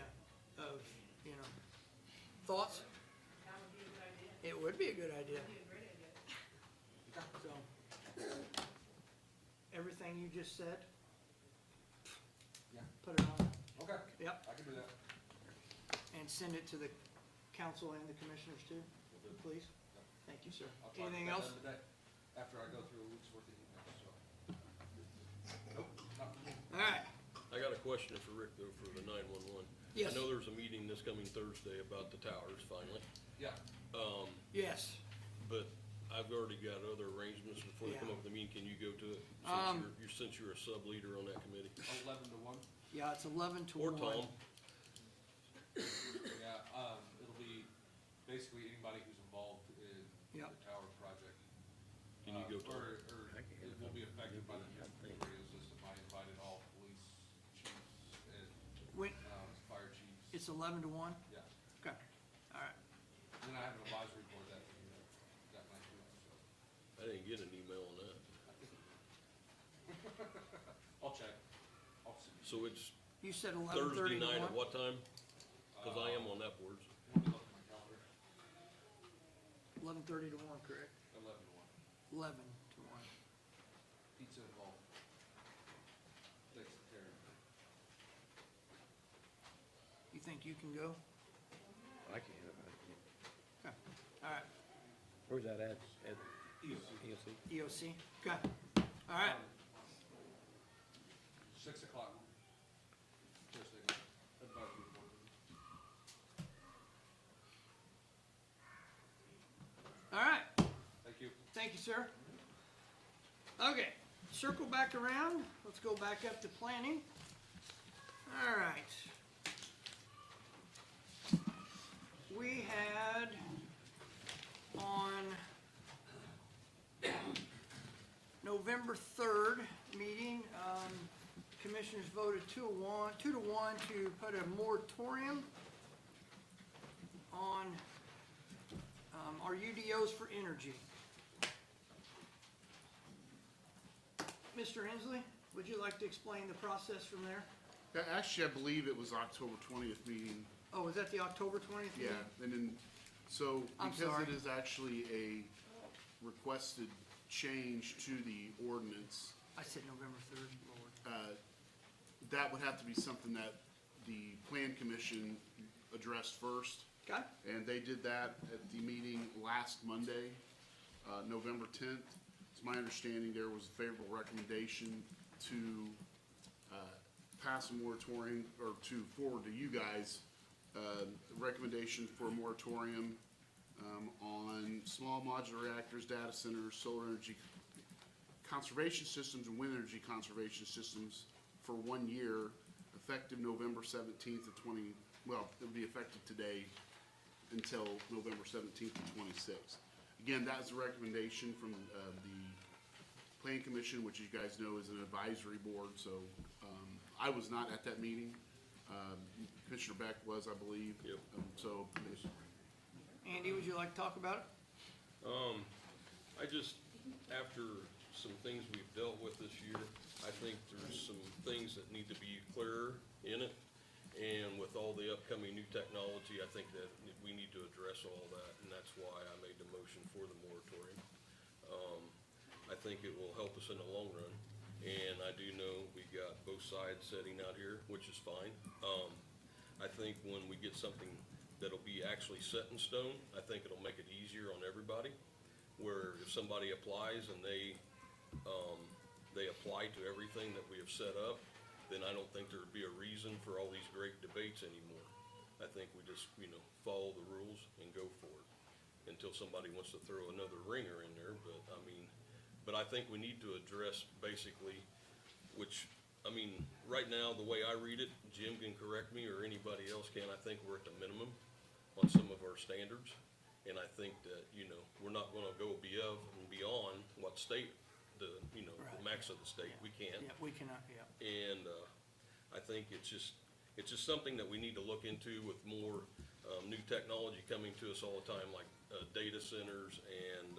of, thoughts? It would be a good idea. So, everything you just said, yeah, put it on, okay, yep, I can do that. and send it to the council and the commissioners too, please. Thank you, sir. I'll try to Anything get that else? done today, after I go through a week's worth of emails, so. Nope, not for me. All right, I got a question for Rick though, for the 911. Yes. I know there's a meeting this coming Thursday about the towers finally, Yeah, yes. but I've already got other arrangements before they come Yeah. up with the meeting. Can you go to it? Since you're a sub leader on that committee? 11 to 1, Yeah, it's 11 to Or 1. Tom? yeah, it'll be basically anybody who's involved in Yep. the tower project. Can you go to Or it? it will be affected by the new radio system. I invited all police chiefs and, When, fire chiefs. it's 11 to 1? Yeah, Okay, all right. and then I have an advisory board that night too, so. I didn't get an email on that. I'll check. I'll see. So it's You said Thursday 11:30 to night at 1? what time? Cause I am on that board. Let me look at my calendar. 11:30 to 1, correct? 11 to 1. 11 to 1. Pizza involved. Thanks, Terry. You think you can go? I can't. Okay, all right. Where's that at? At EOC. EOC? EOC, okay, all right. 6 o'clock. Thursday night. Advisory board. All right, Thank you. thank you, sir. Okay, circle back around. Let's go back up to planning. All right. We had on November 3rd meeting, commissioners voted 2 to 1 to put a moratorium on our UDOs for energy. Mr. Hensley, would you like to explain the process from there? Actually, I believe it was October 20th meeting. Oh, was that the October 20th Yeah, meeting? and then, so I'm because sorry. it is actually a requested change to the ordinance, I said November 3rd, Lord. that would have to be something that the plan commission addressed first. Okay, And they did that at the meeting last Monday, November 10th. It's my understanding there was a favorable recommendation to pass a moratorium, or to forward to you guys, recommendation for a moratorium on small modular reactors, data centers, solar energy conservation systems, and wind energy conservation systems for 1 year, effective November 17th of it'll be effective today until November 17th of 26. again, that's a recommendation from, the Plan Commission, which you guys know is an advisory board, so, I was not at that meeting. Commissioner Beck was, I believe. Yep. So, Andy, would you like to talk about it? I just, after some things we've dealt with this year, I think there's some things that need to be clearer in it. And with all the upcoming new technology, I think that we need to address all that, and that's why I made the motion for the moratorium. I think it will help us in the long run, and I do know we got both sides sitting out here, which is fine. I think when we get something that'll be actually set in stone, I think it'll make it easier on everybody. Where if somebody applies and they apply to everything that we have set up, then I don't think there'd be a reason for all these great debates anymore. I think we just, follow the rules and go for it until somebody wants to throw another ringer in there, but I think we need to address basically, right now, the way I read it, Jim can correct me or anybody else can, I think we're at the minimum on some of our standards. And I think that, we're not gonna go above and beyond what state, the max of the state, we can't. Yeah, we cannot, yeah. And, I think it's just something that we need to look into with more, new technology coming to us all the time, like, data centers and,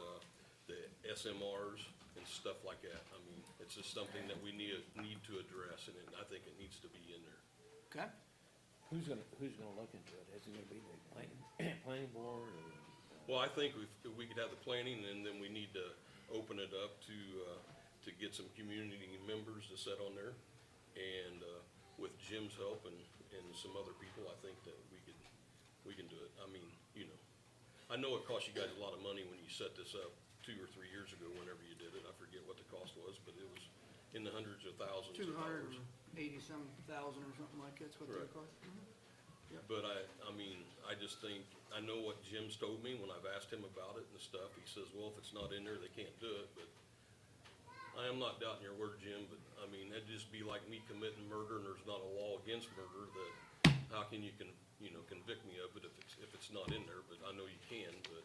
the SMRs and stuff like that. It's just something that we need to address, and I think it needs to be in there. Okay, Who's gonna look into it? Is it gonna be the planning board or? Well, I think if we could have the planning, and then we need to open it up to get some community members to sit on there. And, with Jim's help and some other people, I think that we can do it. I know it cost you guys a lot of money when you set this up 2 or 3 years ago, whenever you did it. I forget what the cost was, but it was in the hundreds of thousands of dollars. 280-some thousand or something like that's what they Right. cost. But I just think, I know what Jim's told me when I've asked him about it and stuff. He says, well, if it's not in there, they can't do it, but I am not doubting your word, Jim, but, that'd just be like me committing murder and there's not a law against murder, that, how can you convict me of it if it's not in there? But I know you can, but,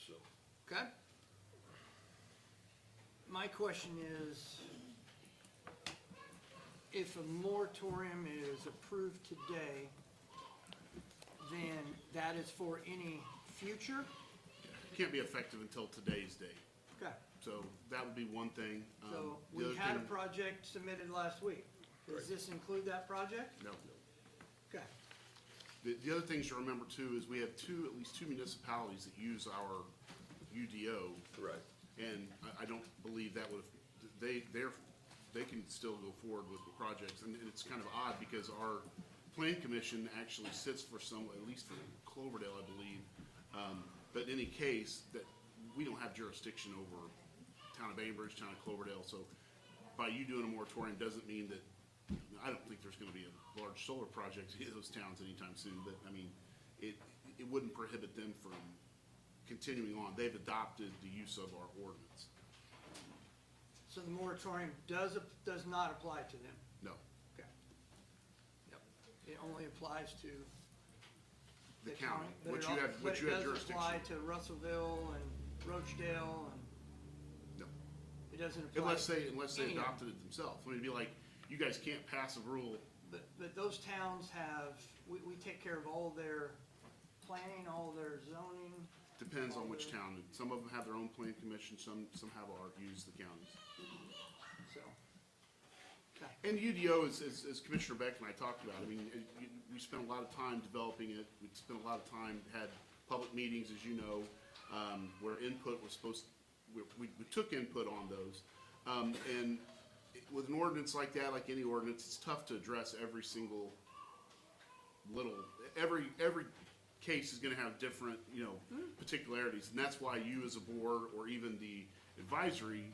so. Okay. My question is, if a moratorium is approved today, then that is for any future? can't be effective until today's date. Okay, So that would be one thing. so The we other had a thing- project submitted last week. Does Right. this include that project? No. Okay, The other things to remember too is we have at least two municipalities that use our UDO. Right. And I don't believe that would, they can still go forward with the projects. And it's kind of odd because our plan commission actually sits for at least for Cloverdale, I believe. But in any case, that we don't have jurisdiction over town of Bainbridge, town of Cloverdale. So by you doing a moratorium doesn't mean that, I don't think there's gonna be a large solar project in those towns anytime soon. But it wouldn't prohibit them from continuing on. They've adopted the use of our ordinance. so the moratorium does not apply to them? No. Okay. Yep, it only applies to The county, but which it you al- have, which you have But it does apply jurisdiction. to Russellville and Roachdale, and No. it doesn't apply. Unless they any of them. adopted it themselves. It'd be like, you guys can't pass a rule. But those towns have, we take care of all their planning, all their zoning. Depends on which town. Some of them have their own plan commission, some have our, use the counties. So, okay, And UDO, as Commissioner Beck and I talked about, we spent a lot of time developing it. We spent a lot of time, had public meetings, as you know, where input was we took input on those. And with an ordinance like that, like any ordinance, it's tough to address every single every case is gonna have different, particularities. And that's why you as a board, or even the advisory,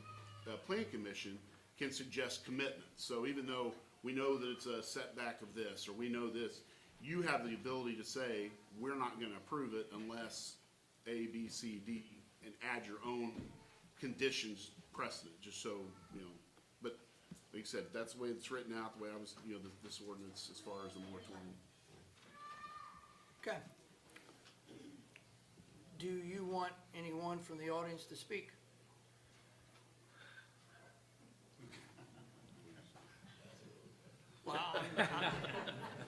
plan commission, can suggest commitments. So even though we know that it's a setback of this, or we know this, you have the ability to say, we're not gonna approve it unless A, B, C, D, and add your own conditions precedent, just so, but like I said, that's the way it's written out, the way I was, this ordinance as far as the moratorium. okay. do you want anyone from the audience to speak? Well,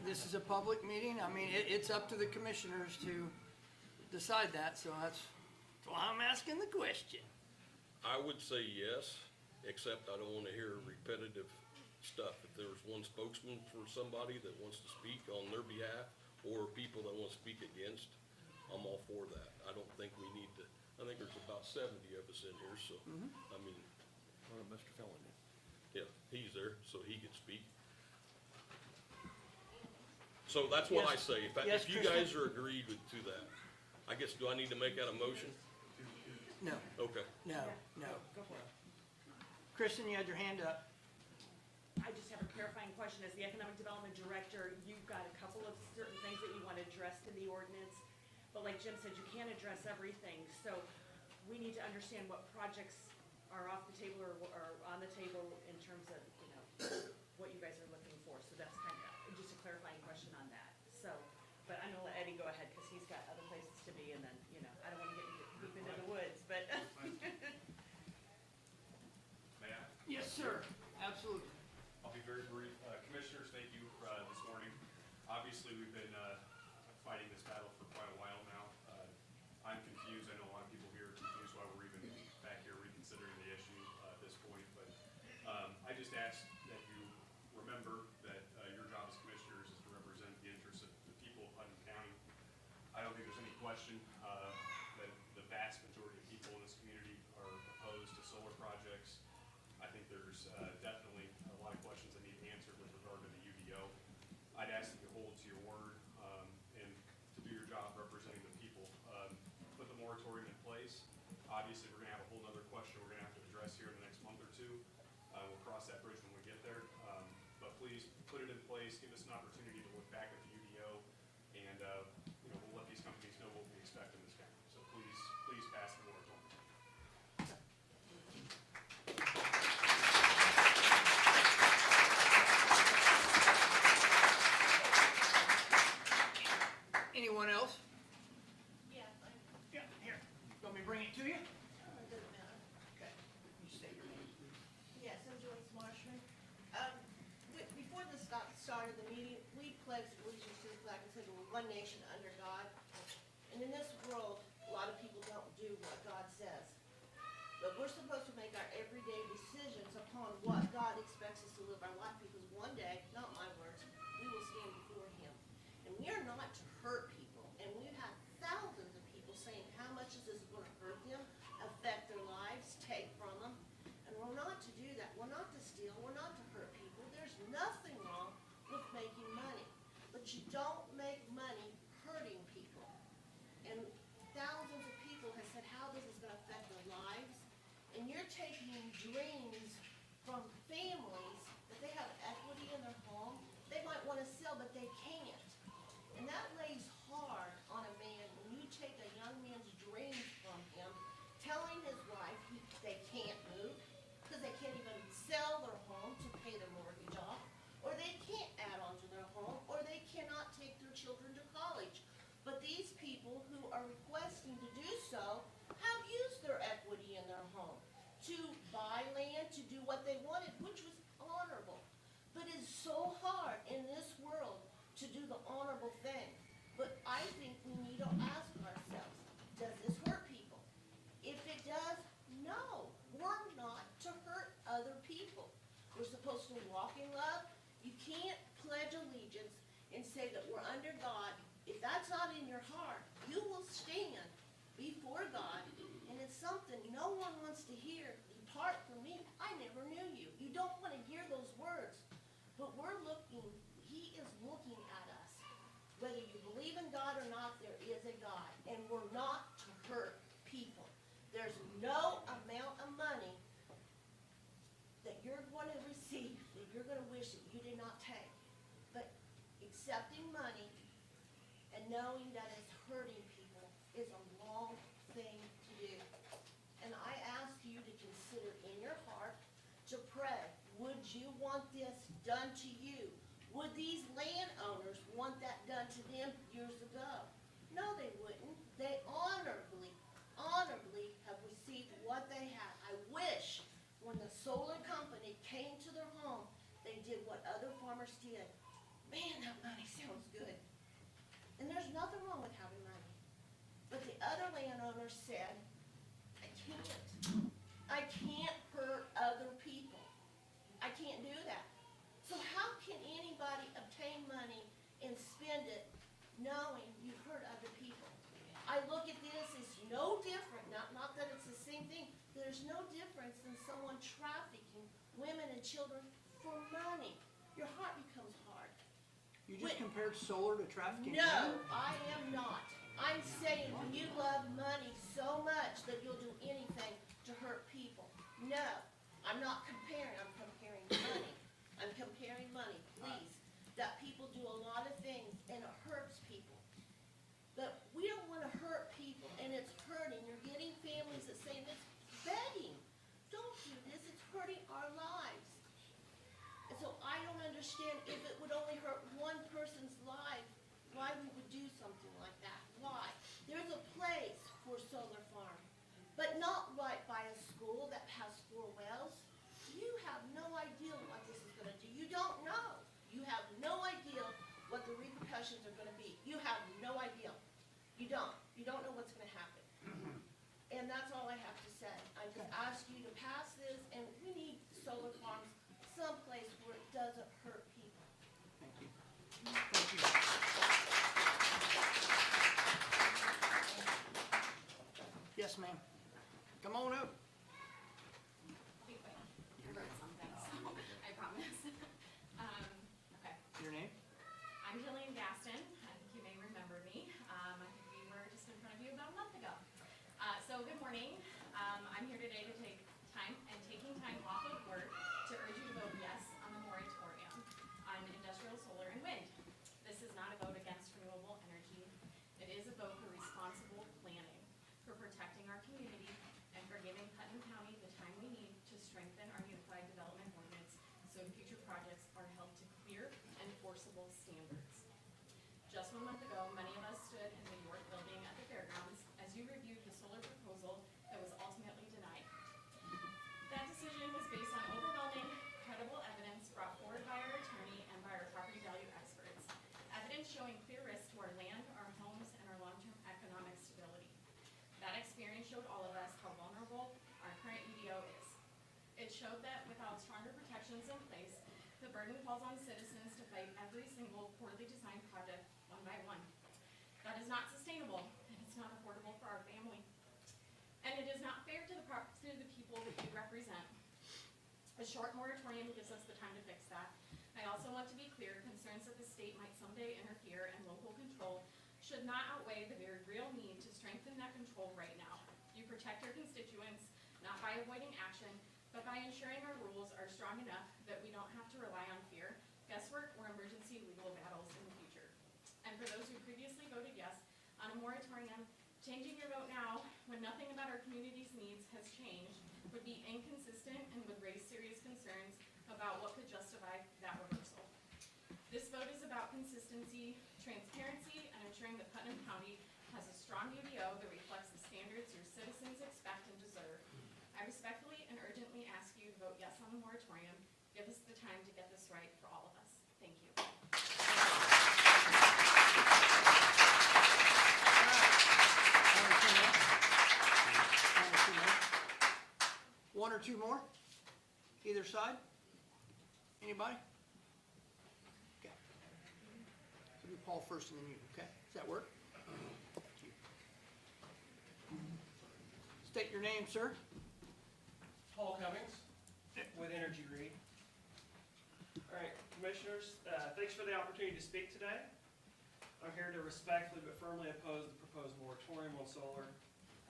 this is a public meeting. I mean, it's up to the commissioners to decide that, so that's why I'm asking the question. I would say yes, except I don't wanna hear repetitive stuff. If there's one spokesman for somebody that wants to speak on their behalf, or people that want to speak against, I'm all for that. I don't think we need to, I think there's about 70 of us in here, so, I mean, Or Mr. Felon. yeah, he's there, so he can speak. So that's what I Yes. say, Yes, if you Kristen? guys are agreed to that, I guess, do I need to make that a motion? No, Okay. no. Go for it. Kristen, you had your hand up. I just have a clarifying question. As the Economic Development Director, you've got a couple of certain things that you want addressed in the ordinance. But like Jim said, you can't address everything. So we need to understand what projects are off the table or are on the table in terms of, you know, what you guys are looking for. So that's kind of just a clarifying question on that. So, but I'm gonna let Eddie go ahead because he's got other places to be and then, you know, I don't want to get deep into the woods, but. May I? Yes, sir. Absolutely. I'll be very brief. Commissioners, thank you this morning. Obviously, we've been fighting this battle for quite a while now. I'm confused. I know a lot of people here are confused why we're even back here reconsidering the issue at this point. But I just ask that you remember that your job as commissioners is to represent the interests of the people of Putnam County. I don't think there's any question that the vast majority of people in this community are opposed to solar projects. I think there's definitely a lot of questions that need answered with regard to the UDO. I'd ask that you hold to your word and to do your job representing the people. Put the moratorium in place. Obviously, we're gonna have a whole other question we're gonna have to address here in the next month or two. We'll cross that bridge when we get there. But please put it in place. Give us an opportunity to look back at the UDO, and you know, we'll let these companies know what we expect in this county. So please pass the moratorium. Anyone else? Yeah, Yeah, here. Want me to bring it to you? it doesn't matter. Okay. You state your name, please. Yes, I'm Joyce Marshman. Before this started the meeting, we pledged allegiance to the flag and said we're one nation under God. And in this world, a lot of people don't do what God says. But we're supposed to make our everyday decisions upon what God expects us to live our life, because one day, not my words, we will stand before Him. And we are not to hurt people. And we've had thousands of people saying how much is this going to hurt them, affect their lives, take from them. And we're not to do that. We're not to steal. We're not to hurt people. There's nothing wrong with making money. But you don't make money hurting people. And thousands of people have said how this is going to affect their lives. And you're taking dreams from families that they have equity in their home. They might want to sell, but they can't. And that lays hard on a man when you take a young man's dreams from him, telling his wife they can't move because they can't even sell their home to pay their mortgage off, or they can't add on to their home, or they cannot take their children to college. But these people who are requesting to do so have used their equity in their home to buy land, to do what they wanted, which was honorable. But it's so hard in this world to do the honorable thing. But I think we need to ask ourselves, does this hurt people? If it does, no. We're not to hurt other people. We're supposed to walk in love. You can't pledge allegiance and say that we're under God. If that's not in your heart, you will stand before God. And it's something no one wants to hear. Depart from me. I never knew you. You don't want to hear those words. But we're looking, He is looking at us. Whether you believe in God or not, there is a God. And we're not to hurt people. There's no amount of money that you're going to receive that you're going to wish that you did not take. But accepting money and knowing that it's hurting people is a wrong thing to do. And I ask you to consider in your heart to pray. Would you want this done to you? Would these landowners want that done to them years ago? No, they wouldn't. They honorably what they had. I wish when the solar company came to their home, they did what other farmers did. Man, that money sounds good. And there's nothing wrong with having money. But the other landowner said, I can't hurt other people. I can't do that. So how can anybody obtain money and spend it knowing you hurt other people? I look at this as no different, not that it's the same thing, there's no difference than someone trafficking women and children for money. Your heart becomes hard. You just compared solar to trafficking? No, I am not. I'm saying when you love money so much that you'll do anything to hurt people. No, I'm not comparing, I'm comparing money. I'm comparing money, please. That people do a lot of things and it hurts people. But we don't want to hurt people and it's hurting. You're getting families that say this, begging, don't do this, it's hurting our lives. And so I don't understand if it would only hurt one person's life, why we would do something like that. Why? There's a place for solar farm, but not right by a school that has 4 wells. You have no idea what this is going to do. You don't know. You have no idea what the repercussions are going to be. You have no idea. You don't. You don't know what's going to happen. And that's all I have to say. I just ask you to pass this, and we need solar farms someplace where it doesn't hurt people. Thank you. Thank you. Yes, ma'am. Come on up. Be quick. I wrote something, so I promise. Okay. Your name? I'm Jillian Gaston. I think you may remember me. I think we were just in front of you about a month ago. So good morning. I'm here today to take taking time off of work to urge you to vote yes on the moratorium on industrial solar and wind. This is not a vote against renewable energy. It is a vote for responsible planning, for protecting our community, and for giving Putnam County the time we need to strengthen our unified development ordinance so future projects are held to clear, enforceable standards. Just 1 month ago, many of us stood in the York building at the fairgrounds as you reviewed the solar proposal that was ultimately denied. That decision was based on overwhelming, credible evidence brought forward by our attorney and by our property value experts. Evidence showing clear risks to our land, our homes, and our long-term economic stability. That experience showed all of us how vulnerable our current UDO is. It showed that without stronger protections in place, the burden falls on citizens to fight every single poorly designed project one by one. That is not sustainable, and it's not affordable for our family. And it is not fair to the people that you represent. A short moratorium gives us the time to fix that. I also want to be clear, concerns that the state might someday interfere and local control should not outweigh the very real need to strengthen that control right now. You protect your constituents, not by avoiding action, but by ensuring our rules are strong enough that we don't have to rely on fear, guesswork, or emergency legal battles in the future. And for those who previously voted yes on a moratorium, changing your vote now, when nothing about our community's needs has changed, would be inconsistent and would raise serious concerns about what could justify that reversal. This vote is about consistency, transparency, and ensuring that Putnam County has a strong UDO that reflects the standards your citizens expect and deserve. I respectfully and urgently ask you to vote yes on the moratorium. Give us the time to get this right for all of us. Thank you. One or two more? Either side? Anybody? Okay. So do Paul first and then you, okay? Does that work? Thank you. State your name, sir. Paul Cummings with Energy Read. All right, commissioners, thanks for the opportunity to speak today. I'm here to respectfully but firmly oppose the proposed moratorium on solar.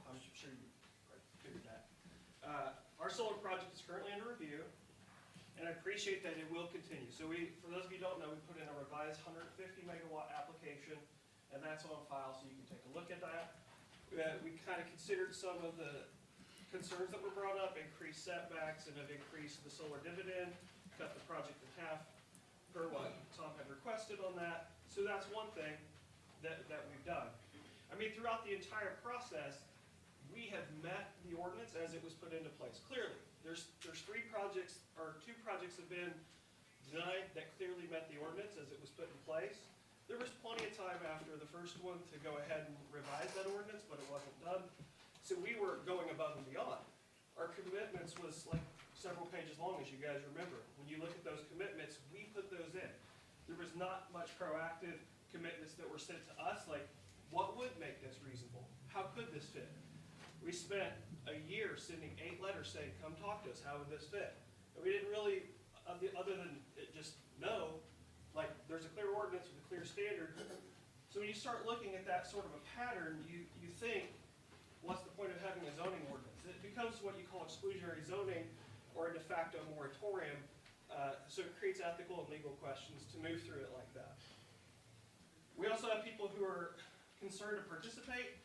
I'm sure you figured that. Our solar project is currently under review, and I appreciate that it will continue. So for those of you who don't know, we put in a revised 150 megawatt application, and that's on file, so you can take a look at that. We kind of considered some of the concerns that were brought up, increased setbacks, and have increased the solar dividend, cut the project in half per what Tom had requested on that. So that's one thing that we've done. I mean, throughout the entire process, we have met the ordinance as it was put into place. Clearly, there's three projects, or two projects have been denied that clearly met the ordinance as it was put in place. There was plenty of time after the first one to go ahead and revise that ordinance, but it wasn't done. So we were going above and beyond. Our commitments was like several pages long, as you guys remember. When you look at those commitments, we put those in. There was not much proactive commitments that were sent to us, like, what would make this reasonable? How could this fit? We spent a year sending 8 letters saying, come talk to us, how would this fit? And we didn't really, other than just know, like, there's a clear ordinance with a clear standard. So when you start looking at that sort of a pattern, you think, what's the point of having a zoning ordinance? It becomes what you call exclusionary zoning or a de facto moratorium, so it creates ethical and legal questions to move through it like that. We also have people who are concerned to participate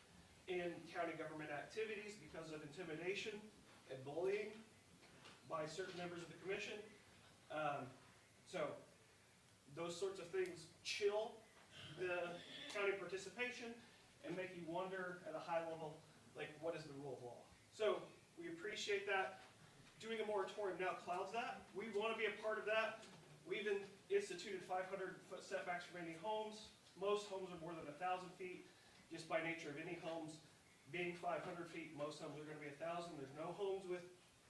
in county government activities because of intimidation and bullying by certain members of the commission. So those sorts of things chill the county participation and make you wonder at a high level, like, what is the rule of law? So we appreciate that. Doing a moratorium now clouds that. We want to be a part of that. We've instituted 500-foot setbacks from any homes. Most homes are more than 1,000 feet, just by nature of any homes being 500 feet. Most homes are going to be 1,000. There's no homes with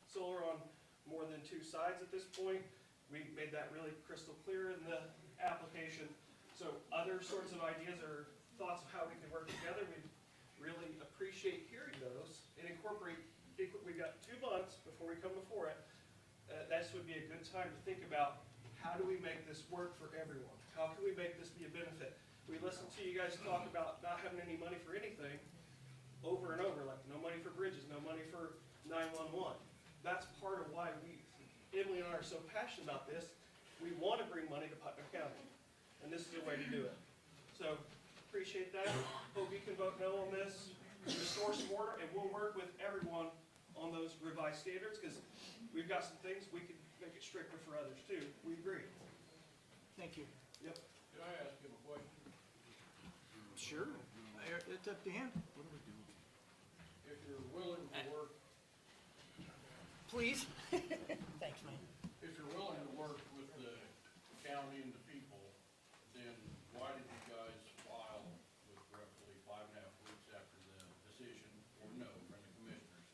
solar on more than 2 sides at this point. We made that really crystal clear in the application. So other sorts of ideas or thoughts of how we can work together, we'd really appreciate hearing those and incorporate. We've got 2 months before we come before it. This would be a good time to think about, how do we make this work for everyone? How can we make this be a benefit? We listen to you guys talk about not having any money for anything over and over, like no money for bridges, no money for 911. That's part of why Emily and I are so passionate about this. We want to bring money to Putnam County, and this is the way to do it. So appreciate that. Hope you can vote no on this. Restore some order, and we'll work with everyone on those revised standards, because we've got some things we could make it stricter for others too. We agree. Thank you. Yep. Can I ask him a question? Sure. It's up to him. If you're willing to work, Please. Thanks, man. if you're willing to work with the county and the people, then why did you guys file with roughly 5.5 weeks after the decision or no from the commissioners?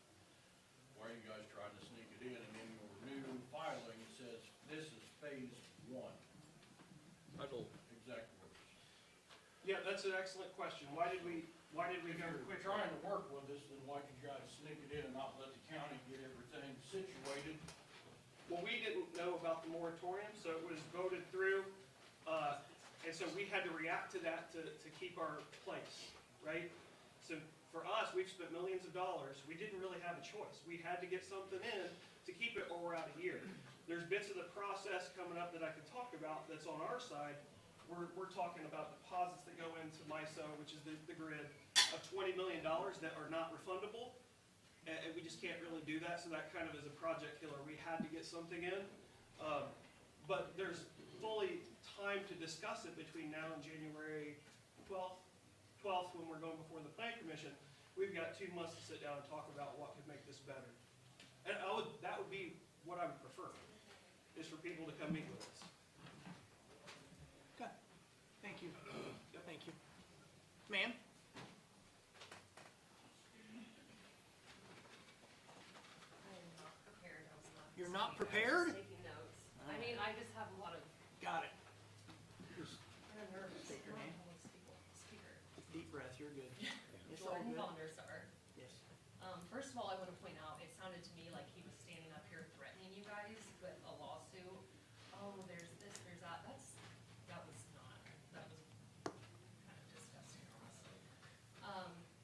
Why are you guys trying to sneak it in, and in your new filing it says this is phase 1? I don't, Exact words. Yeah, that's an excellent question. Why did we If go you're quick? trying to work with us, then why did you guys sneak it in and not let the county get everything situated? Well, we didn't know about the moratorium, so it was voted through, and so we had to react to that to keep our place, right? So for us, we've spent millions of dollars. We didn't really have a choice. We had to get something in to keep it, or we're out of here. There's bits of the process coming up that I can talk about that's on our side. We're talking about deposits that go into MISO, which is the grid, of $20 million that are not refundable. And we just can't really do that, so that kind of is a project killer. We had to get something in. But there's fully time to discuss it between now and January 12th when we're going before the Plan Commission. We've got 2 months to sit down and talk about what could make this better. And that would be what I would prefer, is for people to come meet with us. Okay. Thank you. Thank you. Ma'am? You're not prepared? Taking notes. I mean, I just have a lot of, Got it. kind of nervous. State your name. Speaker. Deep breath, you're good. It's all Jordan good. Vondersar. Yes. First of all, I want to point out, it sounded to me like he was standing up here threatening you guys with a lawsuit. Oh, there's this, there's that. That was kind of disgusting, honestly.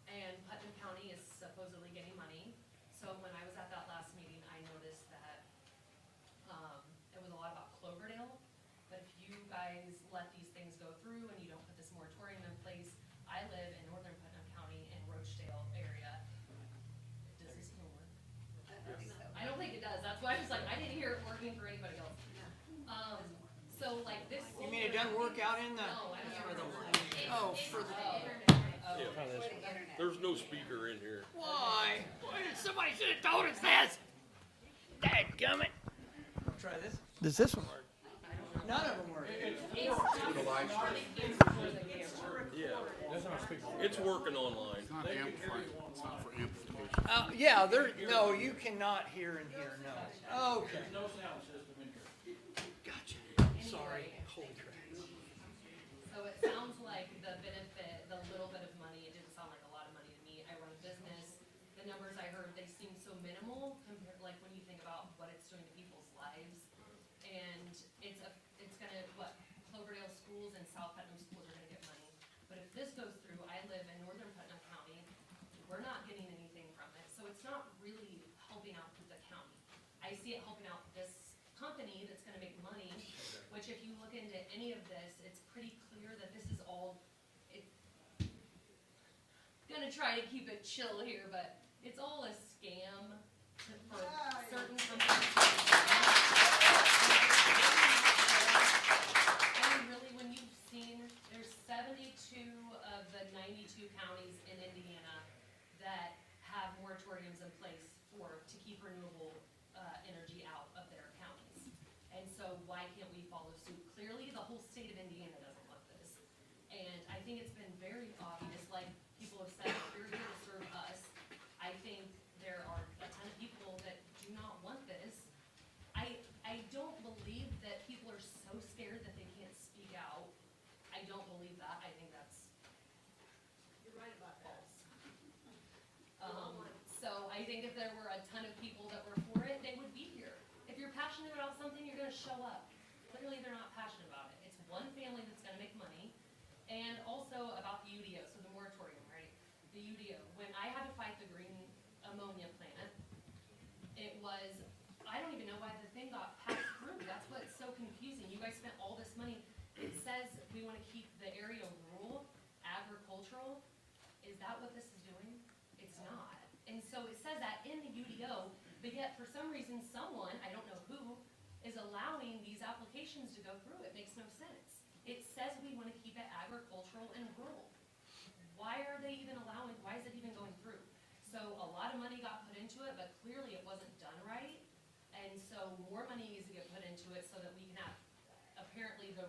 And Putnam County is supposedly getting money. So when I was at that last meeting, I noticed that, it was a lot about Cloverdale. But if you guys let these things go through and you don't put this moratorium in place, I live in northern Putnam County in Rochdale area. Does this even work? I don't think it does. That's why I was like, I didn't hear it working for anybody else. So like this. You mean it doesn't work out in the? No, I mean. Oh, for the. internet. Yeah. Try this one. There's no speaker in here. Why? Somebody should have told us this. Dadgummit. I'll try this. Does this one work? None of them work. Yeah. It's working online. It's not amplifying, it's not for amplification. Yeah, no, you cannot hear in here, no. Okay. There's no sound system in here. Gotcha. Sorry. Holy crap. So it sounds like the benefit, the little bit of money, it didn't sound like a lot of money to me. I run a business. The numbers I heard, they seem so minimal compared, like when you think about what it's doing to people's lives. And it's gonna, Cloverdale schools and South Putnam schools are gonna get money. But if this goes through, I live in northern Putnam County, we're not getting anything from it. So it's not really helping out the county. I see it helping out this company that's gonna make money, which if you look into any of this, it's pretty clear that this is all, gonna try to keep it chill here, but it's all a scam for certain companies. And really, when you've seen, there's 72 of the 92 counties in Indiana that have moratoriums in place to keep renewable energy out of their counties. And so why can't we follow suit? Clearly, the whole state of Indiana doesn't want this. And I think it's been very obvious, like people have said, you're here to serve us. I think there are a ton of people that do not want this. I don't believe that people are so scared that they can't speak out. I don't believe that. I think that's You're right about that. false. So I think if there were a ton of people that were for it, they would be here. If you're passionate about something, you're gonna show up. Clearly, they're not passionate about it. It's one family that's gonna make money. And also about the UDO, so the moratorium, right? The UDO, when I had to fight the green ammonia plant, it was, I don't even know why the thing got passed through. That's what's so confusing. You guys spent all this money. It says we wanna keep the area rural, agricultural. Is that what this is doing? It's not. And so it says that in the UDO, but yet for some reason, someone, I don't know who, is allowing these applications to go through. It makes no sense. It says we want to keep it agricultural and rural. Why are they even allowing, why is it even going through? So a lot of money got put into it, but clearly it wasn't done right. And so more money needs to get put into it so that we can have, apparently the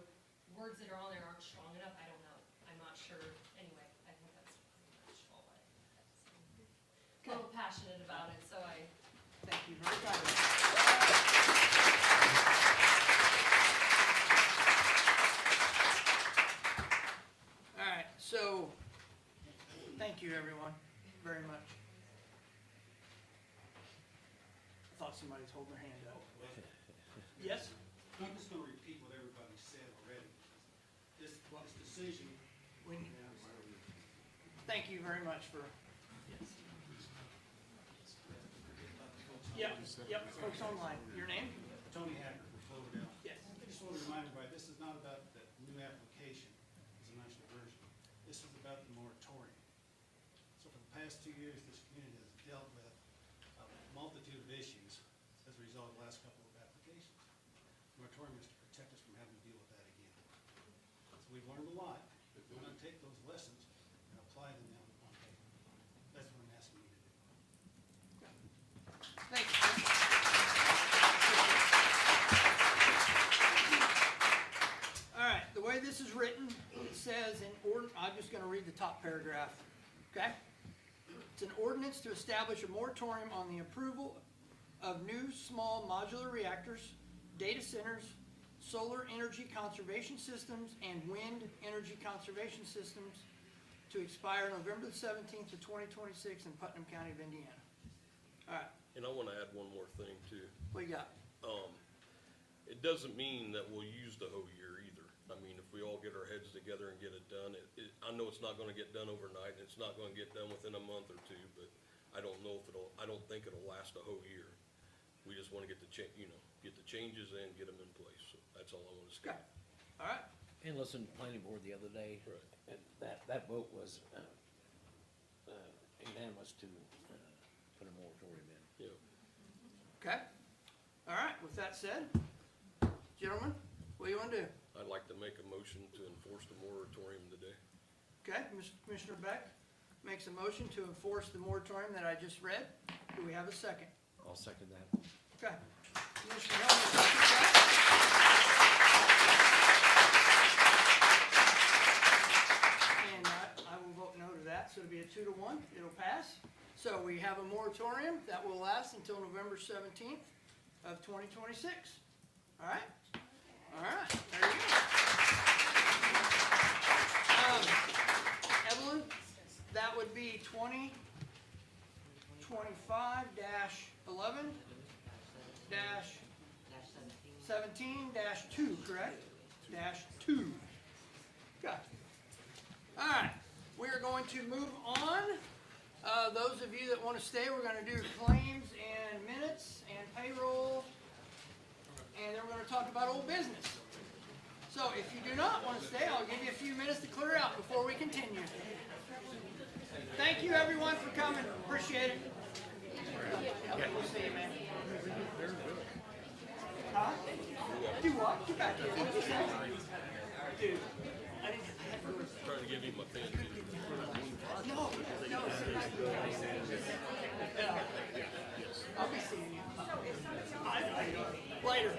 words that are on there aren't strong enough. I don't know. I'm not sure. Anyway, I think that's pretty much all I have to say. A little passionate about it, so I. Thank you very much. All right, so, thank you, everyone, very much. I thought somebody was holding their hand up. Yes? I'm just gonna repeat what everybody said already. This decision. Thank you very much for. Yep, folks online. Your name? Tony Hacker from Cloverdale. Yes. I just want to remind everybody, this is not about the new application, it's a nicer version. This is about the moratorium. So for the past 2 years, this community has dealt with a multitude of issues as a result of the last couple of applications. Moratorium is to protect us from having to deal with that again. So we've learned a lot. We're going to take those lessons and apply them on paper. That's what I'm asking you to do. Thank you. All right, the way this is written, it says I'm just gonna read the top paragraph, okay? It's an ordinance to establish a moratorium on the approval of new small modular reactors, data centers, solar energy conservation systems, and wind energy conservation systems to expire November the 17th of 2026 in Putnam County of Indiana. All right. And I wanna add one more thing too. What you got? It doesn't mean that we'll use the whole year either. I mean, if we all get our heads together and get it done, I know it's not gonna get done overnight, and it's not gonna get done within a month or two, but I don't know if I don't think it'll last a whole year. We just wanna get the get the changes in, get them in place, so that's all I wanna say. Okay. All right. And listened to planning board the other day, Right. and that vote was unanimous to put a moratorium in. Yeah. Okay. All right, with that said, gentlemen, what do you want to do? I'd like to make a motion to enforce the moratorium today. Okay, Commissioner Beck, makes a motion to enforce the moratorium that I just read. Do we have a second? I'll second that. Okay. Commissioner Helmer, second that. And I will vote no to that, so it'll be a 2-1, it'll pass. So we have a moratorium that will last until November 17th of 2026. All right? All right, there you go. Evelyn, that would be 2025-11-17-2, correct? -2. Got it. All right, we are going to move on. Those of you that want to stay, we're going to do claims and minutes and payroll, and then we're going to talk about old business. So if you do not want to stay, I'll give you a few minutes to clear out before we continue. Thank you, everyone, for coming. Appreciate it. We'll see you, man. Huh? Do what? Get back here. What'd you say? Dude, I didn't have to. Trying to give you my pen too. No. I'll be seeing you. Later.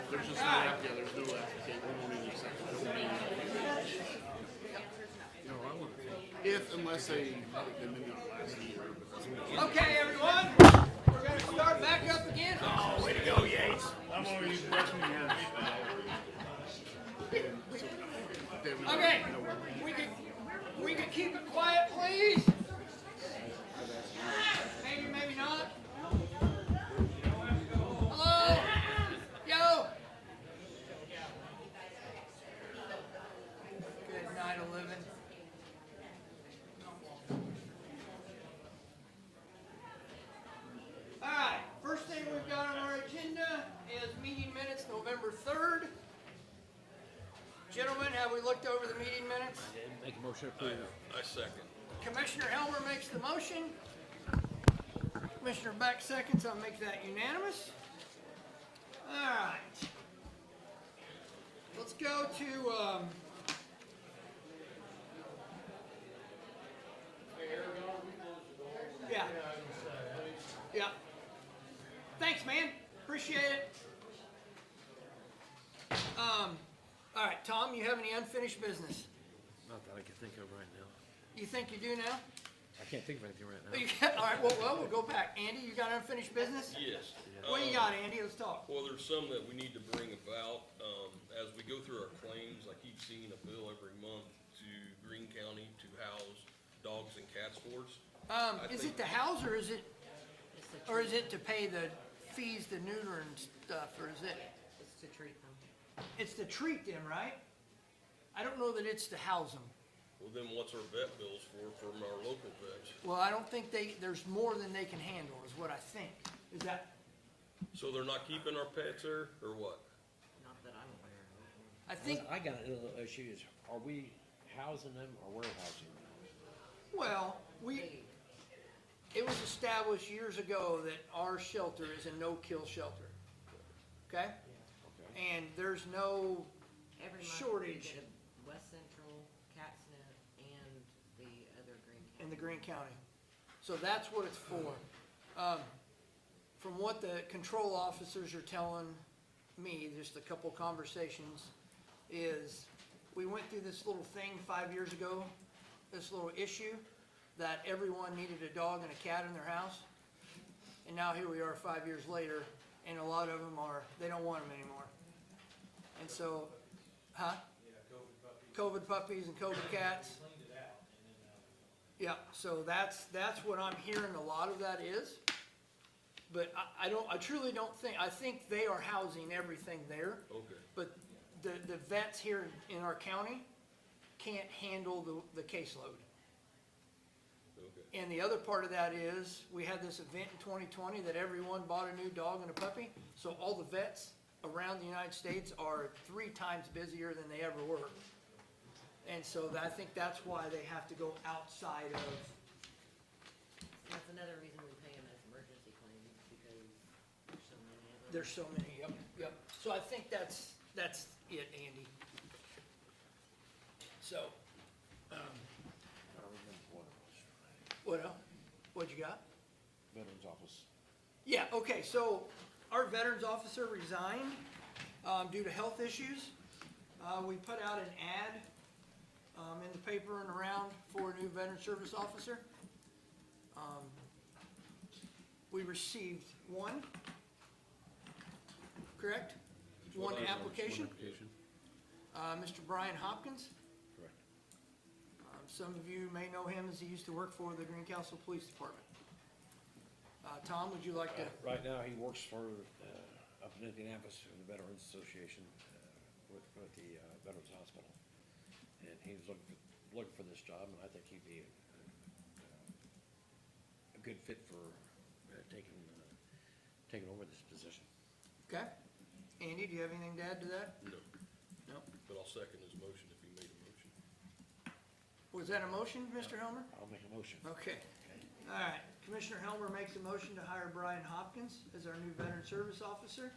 There's just no, there's no application. If, unless they maybe not last year. Okay, everyone, we're gonna start back up again. Oh, way to go, Yates. I'm already watching here. Okay, we could keep it quiet, please. Maybe, maybe not. Hello? Yo. Good night, 11. All right, first thing we've got on our agenda is meeting minutes November 3rd. Gentlemen, have we looked over the meeting minutes? Make a motion to approve. I second. Commissioner Helmer makes the motion. Commissioner Beck seconds. I'll make that unanimous. All right. Let's go to, yeah. Yeah. Thanks, man. Appreciate it. All right, Tom, you have any unfinished business? Not that I can think of right now. You think you do now? I can't think of anything right now. You got, all right, well, we'll go back. Andy, you got unfinished business? Yes. What do you got, Andy? Let's talk. Well, there's some that we need to bring about, as we go through our claims. I keep seeing a bill every month to Greene County to house dogs and cats for us. Is it to house or is it to pay the fees to neuter and stuff, or is it? It's to treat them. It's to treat them, right? I don't know that it's to house them. Well, then what's our vet bills for from our local vets? Well, I don't think there's more than they can handle, is what I think. Is that, So they're not keeping our pets there, or what? Not that I'm aware of. I think, I got a little issue is, are we housing them or we're housing them? well, it was established years ago that our shelter is a no-kill shelter. Okay? Okay. And there's no Every month shortage we get a West Central, Catsnip, and the other Green County. in the Greene County. So that's what it's for. From what the control officers are telling me, just a couple conversations, is we went through this little thing 5 years ago, this little issue, that everyone needed a dog and a cat in their house. And now here we are 5 years later, and a lot of them they don't want them anymore. And so, huh? COVID puppies and COVID cats. Yeah, so that's what I'm hearing a lot of that is. But I truly don't think, I think they are housing everything there. Okay. But the vets here in our county can't handle the caseload. Okay. And the other part of that is, we had this event in 2020 that everyone bought a new dog and a puppy. So all the vets around the United States are 3 times busier than they ever were. And so I think that's why they have to go outside of, That's another reason we pay them as emergency claims, because there's so many of them. there's so many, yep. So I think that's it, Andy. So, I don't remember what it was. what else? What you got? Veterans Office. Yeah, okay, so our veterans officer resigned, due to health issues. We put out an ad, in the paper and around for a new veteran service officer. We received one, correct? One application. Mr. Brian Hopkins. Correct. Some of you may know him as he used to work for the Greencastle Police Department. Tom, would you like to? Right now, he works for, up in Indianapolis, for the Veterans Association, with the Veterans Hospital. And he was looking for this job, and I think he'd be a good fit for taking over this position. Okay. Andy, do you have anything to add to that? No, No. but I'll second his motion if he made a motion. Was that a motion, Mr. Helmer? I'll make a motion. Okay. All right. Commissioner Helmer makes a motion to hire Brian Hopkins as our new veteran service officer.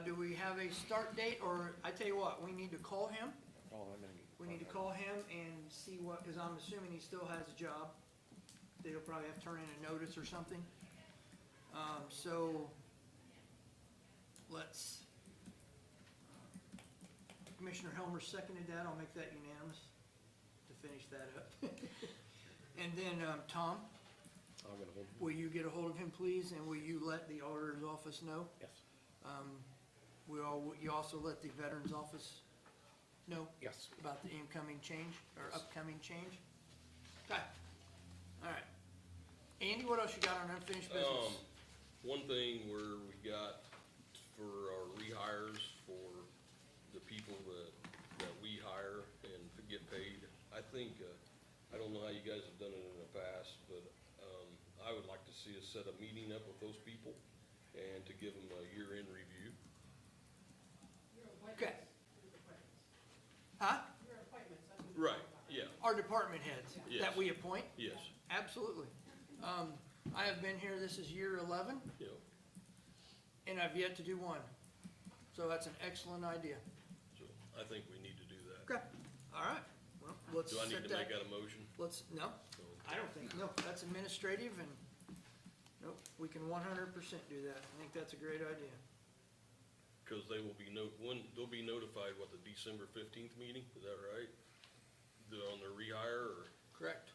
Do we have a start date, or I tell you what, we need to call him. Call him and. We need to call him and see what, because I'm assuming he still has a job. They'll probably have to turn in a notice or something. So let's, Commissioner Helmer seconded that. I'll make that unanimous to finish that up. And then, Tom, I'll get a hold of him. will you get a hold of him, please, and will you let the auditor's office know? Yes. You also let the veterans office know? Yes. About the incoming change, or upcoming change? Okay, all right. Andy, what else you got on unfinished business? One thing where we got for our rehires for the people that we hire and get paid, I think, I don't know how you guys have done it in the past, but, I would like to see us set a meeting up with those people and to give them a year-end review. Okay. Huh? Right, yeah, Our department heads Yes. that we appoint? yes, Absolutely. I have been here, this is year 11, you know, and I've yet to do one. So that's an excellent idea. so I think we need to do that. Okay, all right. Well, let's Do I need set to make that a motion? no, I don't think, no, that's administrative and, nope, we can 100% do that. I think that's a great idea. Cause they will be they'll be notified, what, the December 15th meeting, is that right? On their rehire, or? Correct.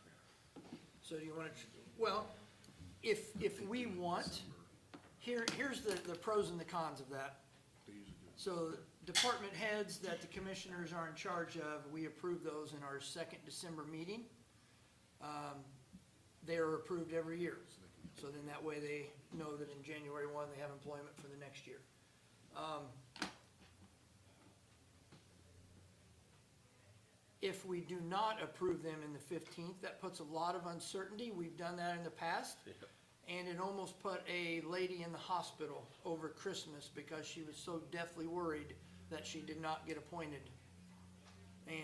So do you want to, well, if we want, here's the pros and the cons of that. So department heads that the commissioners are in charge of, we approve those in our second December meeting. They are approved every year. So then that way they know that in January 1, they have employment for the next year. If we do not approve them in the 15th, that puts a lot of uncertainty. We've done that in the past. Yeah. And it almost put a lady in the hospital over Christmas because she was so deathly worried that she did not get appointed. And,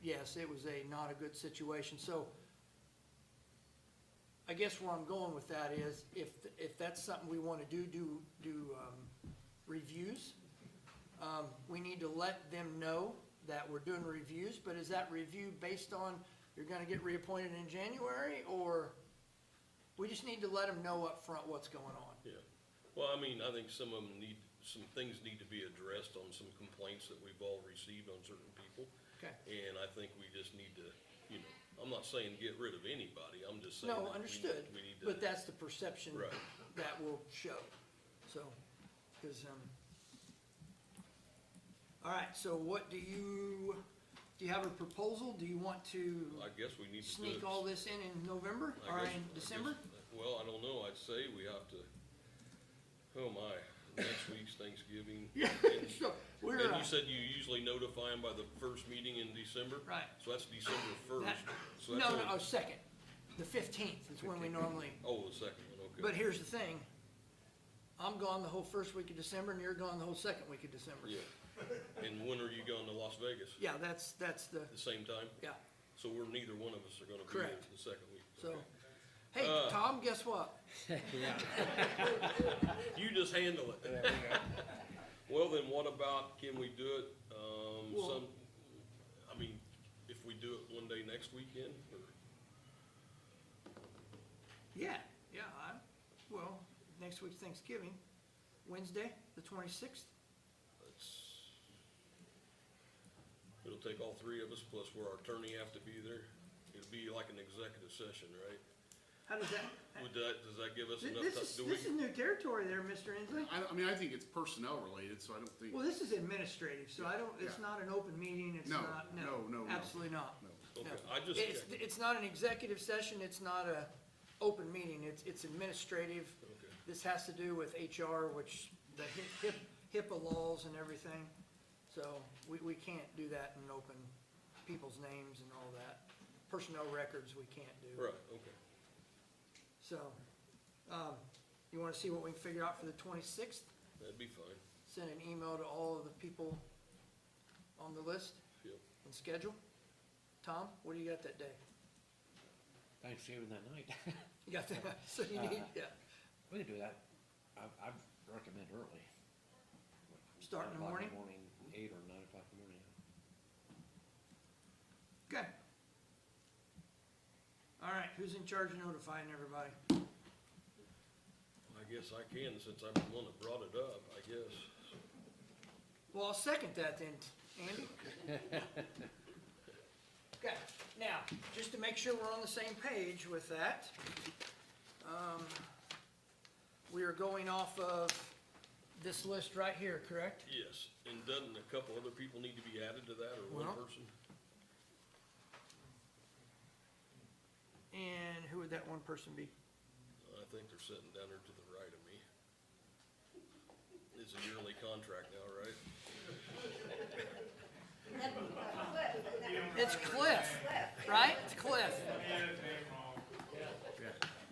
yes, it was not a good situation. So I guess where I'm going with that is if that's something we want to do reviews, we need to let them know that we're doing reviews, but is that review based on you're gonna get reappointed in January, or we just need to let them know up front what's going on? Yeah, well, I mean, I think some things need to be addressed on some complaints that we've all received on certain people. Okay. And I think we just need to, I'm not saying get rid of anybody, I'm just saying. No, that understood, we need to. but that's the perception Right. that will show, so, cause, all right, so what do you have a proposal? Do you want to I guess we need to do sneak it. all this in November, or in December? Well, I don't know, I'd say we have to, oh my, next week's Thanksgiving. Yeah, And- so, we're, And you said you usually notify them by the first meeting in December? Right. So that's December 1st. That- So that's only- second, the 15th is when we normally, Oh, the second one, okay. but here's the thing, I'm gone the whole first week of December, and you're gone the whole second week of December. Yeah. And when are you going to Las Vegas? Yeah, that's the, The same time? yeah, So neither one of us are gonna be Correct. here the second week. so, Okay. hey, Tom, guess what? You just handle it. Well, then what about, can we do it, Well- I mean, do it one day next weekend, or? Yeah, well, next week's Thanksgiving, Wednesday, the 26th. It'll take all three of us, plus where our attorney have to be there. It'll be like an executive session, right? How does that? Does that give us enough This time? is new territory there, Mr. Inslee. I mean, I think it's personnel related, so I don't think. Well, this is administrative, so I don't, it's Yeah. not an open meeting, it's No, not, no. absolutely not. No. Okay, No. I just, It's not an executive session, it's not a open meeting, it's administrative. okay, This has to do with HR, which the HIPAA laws and everything. So we can't do that and open people's names and all that. Personnel records, we can't do. right, okay. So, you wanna see what we can figure out for the 26th? That'd be fine, Send an email to all of the people on the list yep. and schedule. Tom, what do you got that day? Thanksgiving that night. You got that, so you need, yeah, We can do that. I'd recommend early. start in the 9 o'clock morning? 8 or 9 o'clock in the morning. Okay. All right, who's in charge of notifying everybody? I guess I can, since I'm the one that brought it up, I guess. Well, I'll second that then, Andy. Okay, now, just to make sure we're on the same page with that, we are going off of this list right here, correct? Yes, and doesn't a couple other people need to be added to that, or one Well- person? And who would that one person be? I think they're sitting down there to the right of me. It's a yearly contract now, right? It's Cliff, right? It's Cliff.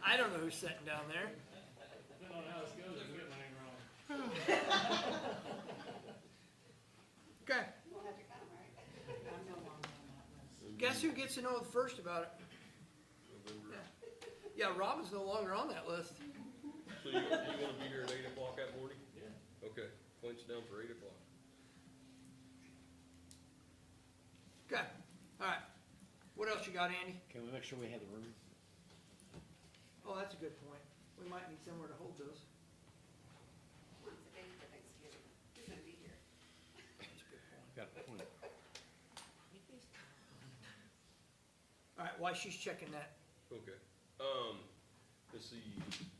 I don't know who's sitting down there. Depending on how this goes, I can get my name wrong. Okay, We'll have to come, right? I'm no longer on that list. guess who gets to know first about it? November. Yeah, Robin's no longer on that list. So you wanna be here at 8 o'clock that morning? Yeah. Okay, points down for 8 o'clock. Okay, all right. What else you got, Andy? Can we make sure we have the room? Oh, that's a good point. We might need somewhere to hold those. When's the date for Thanksgiving? Who's gonna be here? That's a good point. Got a point. All right, while she's checking that, Okay, let's see,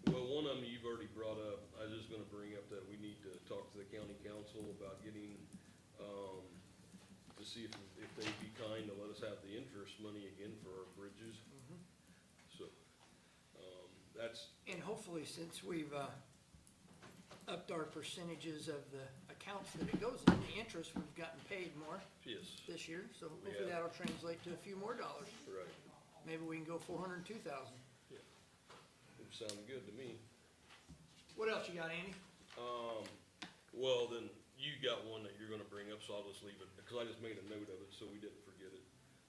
well, one of them you've already brought up, I was just gonna bring up that we need to talk to the county council about getting, to see if they'd be kind to let us have the interest money again for our bridges. So, that's, and hopefully since we've, upped our percentages of the accounts that it goes in, the interest, we've gotten paid more yes, this year, so We hopefully have. that'll translate to a few more dollars. right, Maybe we can go 402,000. it sounded good to me. What else you got, Andy? Well, then, you got one that you're gonna bring up, so I'll just leave it, because I just made a note of it, so we didn't forget it.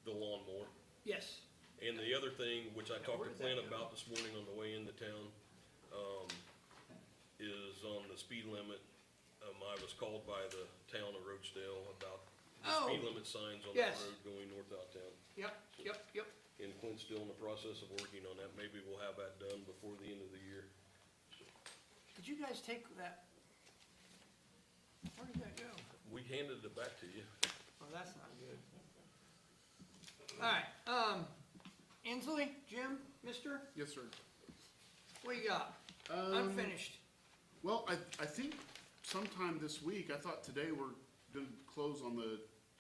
The lawnmower. Yes. And the other thing, which I talked where to did that Clint go? about this morning on the way into town, is on the speed limit. I was called by the town of Roachdale about the Oh, speed limit signs on the yes. road going north out town. Yep. And Clint's still in the process of working on that. Maybe we'll have that done before the end of the year. Did you guys take that? Where did that go? We handed it back to you. Oh, that's not good. All right, Inslee, Jim, mister, Yes, sir. what you got? Unfinished. Well, I think sometime this week, I thought today we're gonna close on the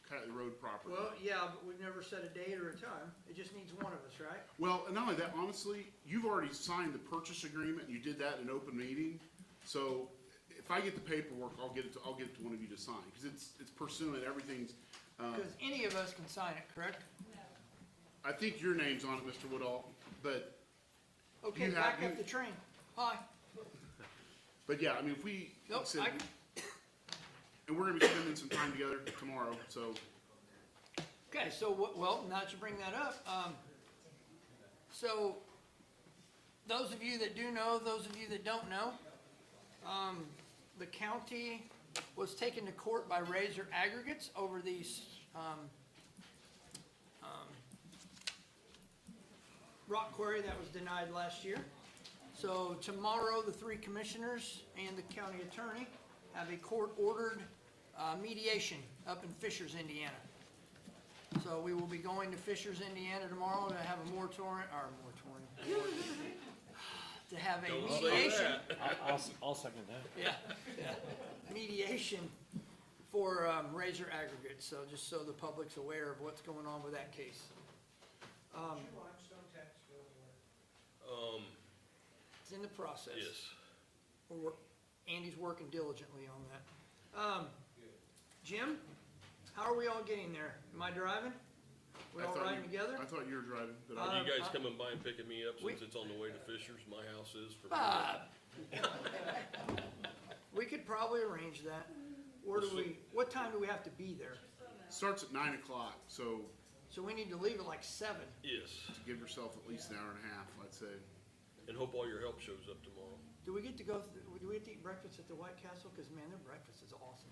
Kiteley Road property. Well, yeah, but we've never set a date or a time. It just needs one of us, right? Well, and not only that, honestly, you've already signed the purchase agreement, you did that in an open meeting. So if I get the paperwork, I'll get it to one of you to sign, because it's pursuant, everything's, Because any of us can sign it, correct? I think your name's on it, Mr. Woodall, but, Okay, You have- back up the train. Hi. but yeah, I mean, if we, like I Nope, said, and we're gonna be spending some time together tomorrow, so, Okay, so, well, now that you bring that up, so, those of you that do know, those of you that don't know, the county was taken to court by Razor Aggregates over these, rock quarry that was denied last year. So tomorrow, the three commissioners and the county attorney have a court-ordered mediation up in Fishers, Indiana. So we will be going to Fishers, Indiana tomorrow to have a moratorium, to have a Don't say mediation. that. I'll second that. Yeah, mediation for Razor Aggregates, so just so the public's aware of what's going on with that case. It's in the process. Yes. Andy's working diligently on that. Jim, how are we all getting there? Am I driving? We all riding together? I thought you were driving. Did Are I? you guys coming by and picking me up since it's on the way to Fishers? My house is for. We could probably arrange that. What time do we have to be there? Starts at 9 o'clock, so So we need to leave at like 7. Yes, to give yourself at least an hour and a half, I'd say. and hope all your help shows up tomorrow. Do we get to go, do we get to eat breakfast at the White Castle? Because man, their breakfast is awesome.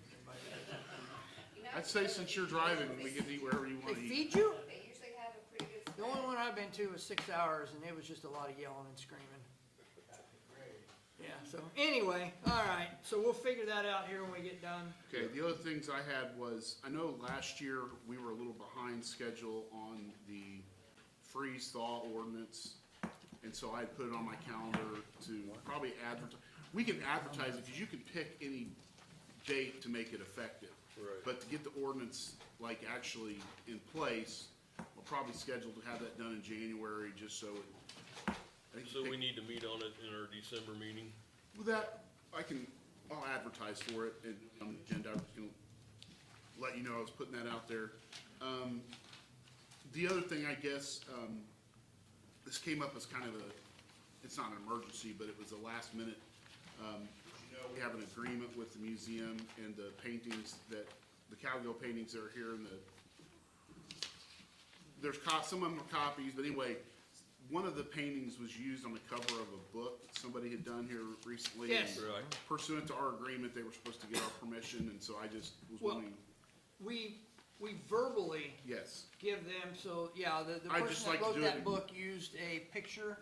I'd say since you're driving, we can eat wherever you They want to eat. feed you? They usually have a pretty good. The only one I've been to was 6 hours, and it was just a lot of yelling and screaming. Yeah, so anyway, all right, so we'll figure that out here when we get done. Okay, the other things I had was, I know last year we were a little behind schedule on the freeze thaw ordinance. And so I put it on my calendar to probably advertise. We can advertise it because you can pick any date to make it effective. Right. But to get the ordinance like actually in place, we'll probably schedule to have that done in January just so it. I think So we need to meet on it in our December meeting? With that, I'll advertise for it and on the agenda. I was gonna let you know I was putting that out there. The other thing, I guess, this came up as kind of it's not an emergency, but it was a last minute. We have an agreement with the museum and the paintings the cowgirl paintings that are here in there's some of them are copies, but anyway, one of the paintings was used on the cover of a book that somebody had done here recently. Yes. And Right. pursuant to our agreement, they were supposed to get our permission, and so I just was Well, wondering, We verbally yes. give them, so, yeah, the I'd person just that like to wrote do it that in- book used a picture,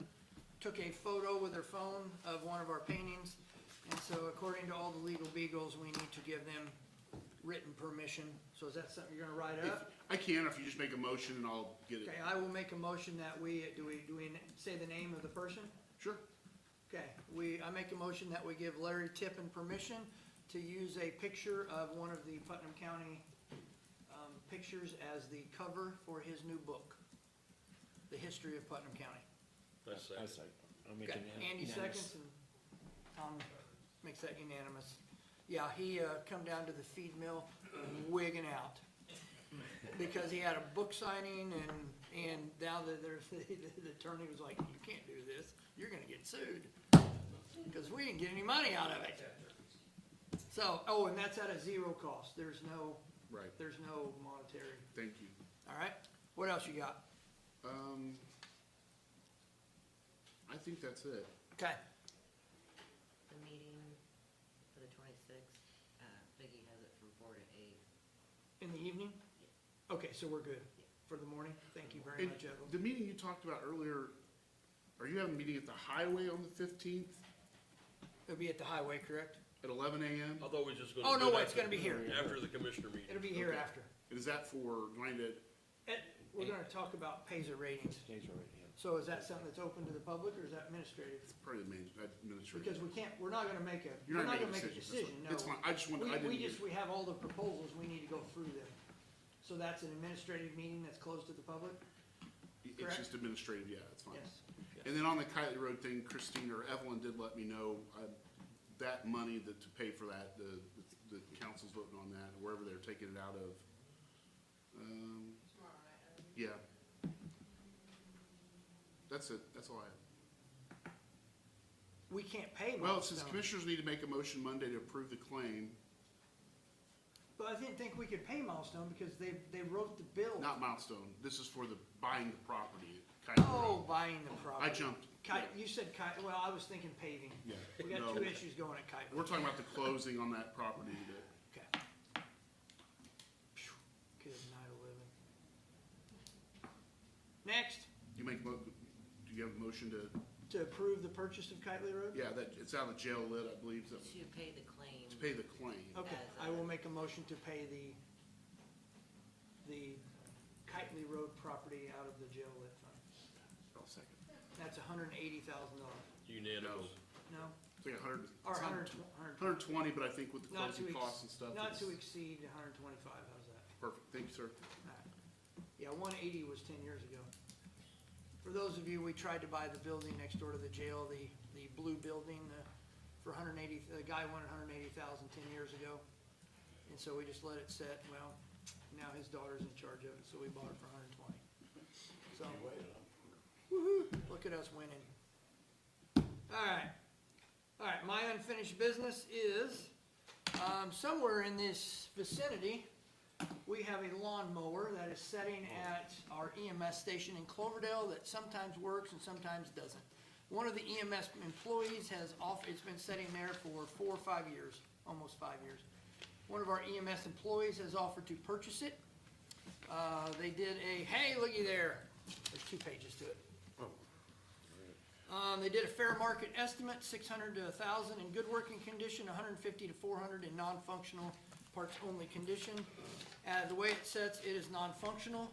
took a photo with their phone of one of our paintings, and so according to all the legal beagles, we need to give them written permission. So is that something you're gonna write up? I can, if you just make a motion and I'll get it. Okay, I will make a motion that do we say the name of the person? Sure. Okay, I make a motion that we give Larry Tippin permission to use a picture of one of the Putnam County pictures as the cover for his new book, The History of Putnam County. That's I second. say, I'll make Okay, it Andy unanimous. seconds and Tom makes that unanimous. Yeah, he come down to the feed mill wigging out because he had a book signing and now the attorney was like, you can't do this, you're gonna get sued because we didn't get any money out of it. So, and that's at a zero cost. There's no monetary. Thank you. All right, what else you got? I think that's it. Okay, The meeting for the 26th, Biggie has it from 4 to 8. in the evening? Okay, so we're good for the morning. Thank you very And much, Evan. the meeting you talked about earlier, are you having a meeting at the highway on the 15th It'll be at the highway, correct? at 11 a.m.? I thought we were just gonna. Oh, do no, it it's gonna be here. After the commissioner meeting. It'll be here Okay. after. And is that for going to, We're gonna talk about Paisley ratings. Days already, yeah. So is that something that's open to the public or is that administrative? probably the administrative? Because we're not gonna make a You're not making a decision, no. It's fine, I just wanted, I didn't get. We have all the proposals, we need to go through them. So that's an administrative meeting that's closed to the public? It's correct? just administrative, yeah, it's fine. Yes. And then on the Kiley Road thing, Christine or Evelyn did let me know, that money to pay for that, the council's voting on that, wherever they're taking it out of. Yeah. That's it, that's all I have. We can't pay Well, since Milestone. commissioners need to make a motion Monday to approve the claim, But I didn't think we could pay Milestone because they wrote the bill. not Milestone, this is for the buying the property. at Kiley Oh, Road. buying the property. I jumped. You said well, I was thinking paving. Yeah. We got No. two issues going at Kite. We're talking about the closing on that property that. Okay. Phew, good night of living. Next. You make, do you you have a motion to, To approve the purchase of Kitely Road? yeah, that, it's out of the jail lid, I believe, so, To pay the claim. to pay the claim. Okay, As I will a- make a motion to pay the Kitely Road property out of the jail lit fund. I'll second. That's $180,000. Unanimous. No? It's like 100, Or it's 120. 120, but I think with the Not to closing costs and stuff. Not to it's- exceed 125, how's that? Perfect, thank you, sir. Alright. Yeah, 180 was 10 years ago. For those of you, we tried to buy the building next door to the jail, the blue building, for 180, the guy wanted 180,000 10 years ago. And so we just let it sit. Well, now his daughter's in charge of it, so we bought it for 120. So, woo-hoo, look at us winning. Alright, my unfinished business is, somewhere in this vicinity, we have a lawnmower that is setting at our EMS station in Cloverdale that sometimes works and sometimes doesn't. One of the EMS employees has it's been sitting there for 4 or 5 years, almost 5 years. One of our EMS employees has offered to purchase it. They did hey, looky there. There's 2 pages to it. They did a fair market estimate, $600 to $1,000 in good working condition, $150 to $400 in non-functional parts only condition. The way it sets, it is non-functional,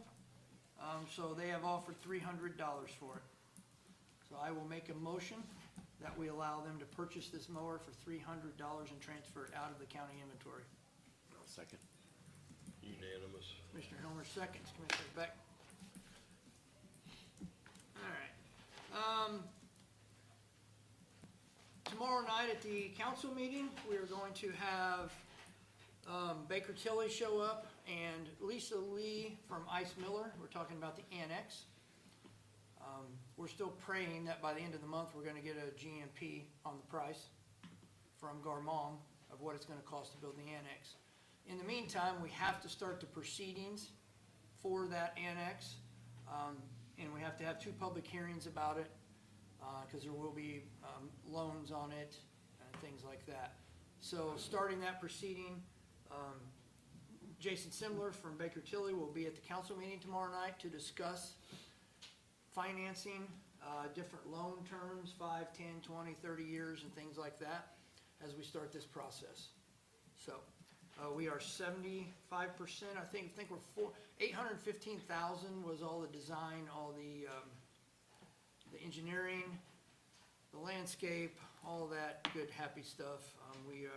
so they have offered $300 for it. So I will make a motion that we allow them to purchase this mower for $300 and transfer it out of the county inventory. I'll second. Unanimous. Commissioner Helmer seconds, Commissioner Beck. All right. Tomorrow night at the council meeting, we are going to have Baker Tilly show up and Lisa Lee from Ice Miller. We're talking about the annex. We're still praying that by the end of the month, we're gonna get a GMP on the price from Garmong of what it's gonna cost to build the annex. In the meantime, we have to start the proceedings for that annex, and we have to have 2 public hearings about it, because there will be loans on it and things like that. So starting that proceeding, Jason Simler from Baker Tilly will be at the council meeting tomorrow night to discuss financing, different loan terms, 5, 10, 20, 30 years and things like that as we start this process. So we are 75%, I think we're 815,000 was all the design, all the engineering, the landscape, all that good happy stuff. We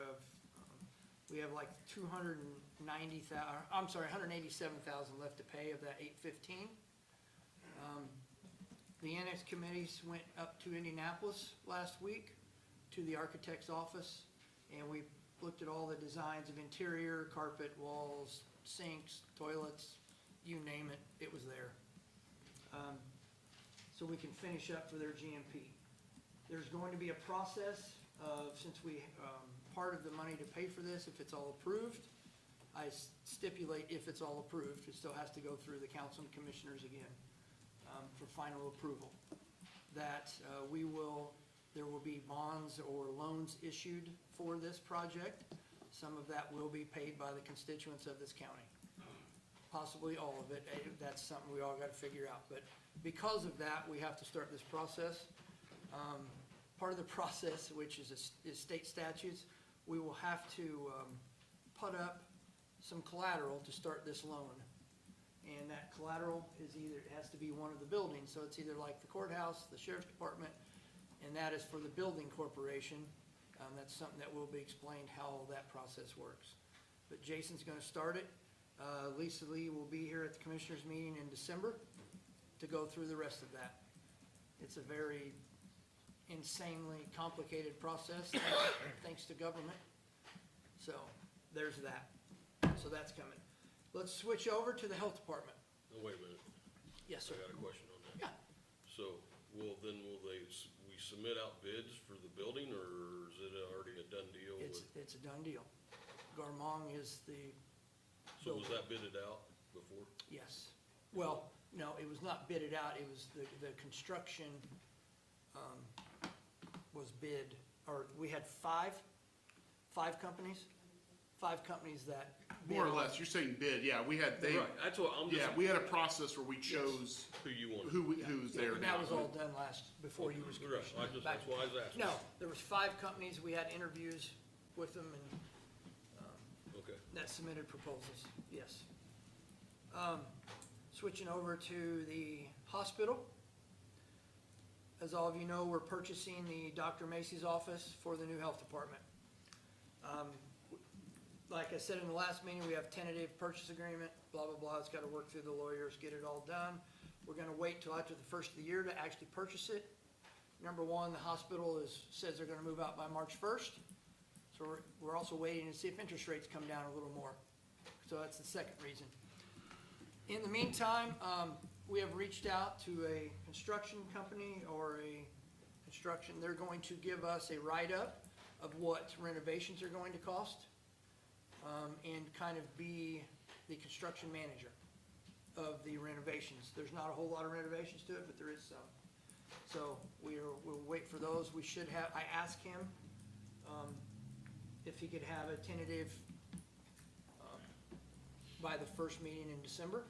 have like 187,000 left to pay of that 815. The annex committees went up to Indianapolis last week to the architect's office, and we looked at all the designs of interior, carpet, walls, sinks, toilets, you name it, it was there. So we can finish up for their GMP. There's going to be a process of, since we, part of the money to pay for this, if it's all approved, I stipulate if it's all approved, it still has to go through the council and commissioners again for final approval. That there will be bonds or loans issued for this project. Some of that will be paid by the constituents of this county. Possibly all of it. That's something we all got to figure out. But because of that, we have to start this process. Part of the process, which is state statutes, we will have to put up some collateral to start this loan. And that collateral is it has to be one of the buildings. So it's either like the courthouse, the sheriff's department, and that is for the building corporation. That's something that will be explained how that process works. But Jason's going to start it. Lisa Lee will be here at the commissioners meeting in December to go through the rest of that. It's a very insanely complicated process thanks to government. So there's that. So that's coming. Let's switch over to the health department. Oh, wait a minute. Yes, sir. I got a question on that. Yeah. So, will we submit out bids for the building, or is it already a done deal? It's a done deal. Garmong is the So was that bidded out before? Yes. Well, no, it was not bidded out. It was the construction was bid, or we had five companies, 5 companies that bid More or on less, you're saying bid, yeah, we had, Right, that's what I'm just. yeah, we had a process where we chose Who you want. who's there And now. that was all done before you was Right, commissioner. that's why I was asking. No, there was 5 companies, we had interviews with them and, Okay. that submitted proposals, yes. Switching over to the hospital. As all of you know, we're purchasing the Dr. Macy's office for the new health department. Like I said in the last meeting, we have tentative purchase agreement, blah, blah, blah. It's gotta work through the lawyers, get it all done. We're gonna wait till after the first of the year to actually purchase it. Number one, the hospital says they're gonna move out by March 1st. So we're also waiting to see if interest rates come down a little more. So that's the second reason. In the meantime, we have reached out to a construction company or a construction, they're going to give us a write-up of what renovations are going to cost, and kind of be the construction manager of the renovations. There's not a whole lot of renovations to it, but there is some. So we'll wait for those. We should have, I asked him, if he could have a tentative, by the first meeting in December.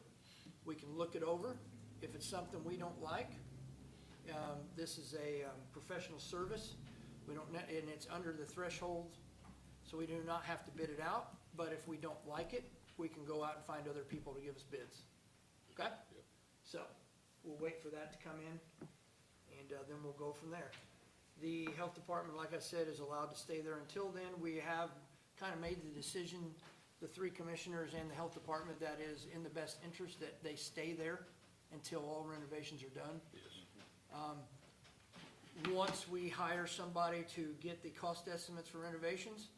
We can look it over. If it's something we don't like, this is a professional service. We don't, and it's under the threshold, so we do not have to bid it out. But if we don't like it, we can go out and find other people to give us bids. Okay? Yep. So we'll wait for that to come in, and then we'll go from there. The health department, like I said, is allowed to stay there until then. We have kind of made the decision, the 3 commissioners and the health department, that is in the best interest that they stay there until all renovations are done. Yes. Once we hire somebody to get the cost estimates for renovations,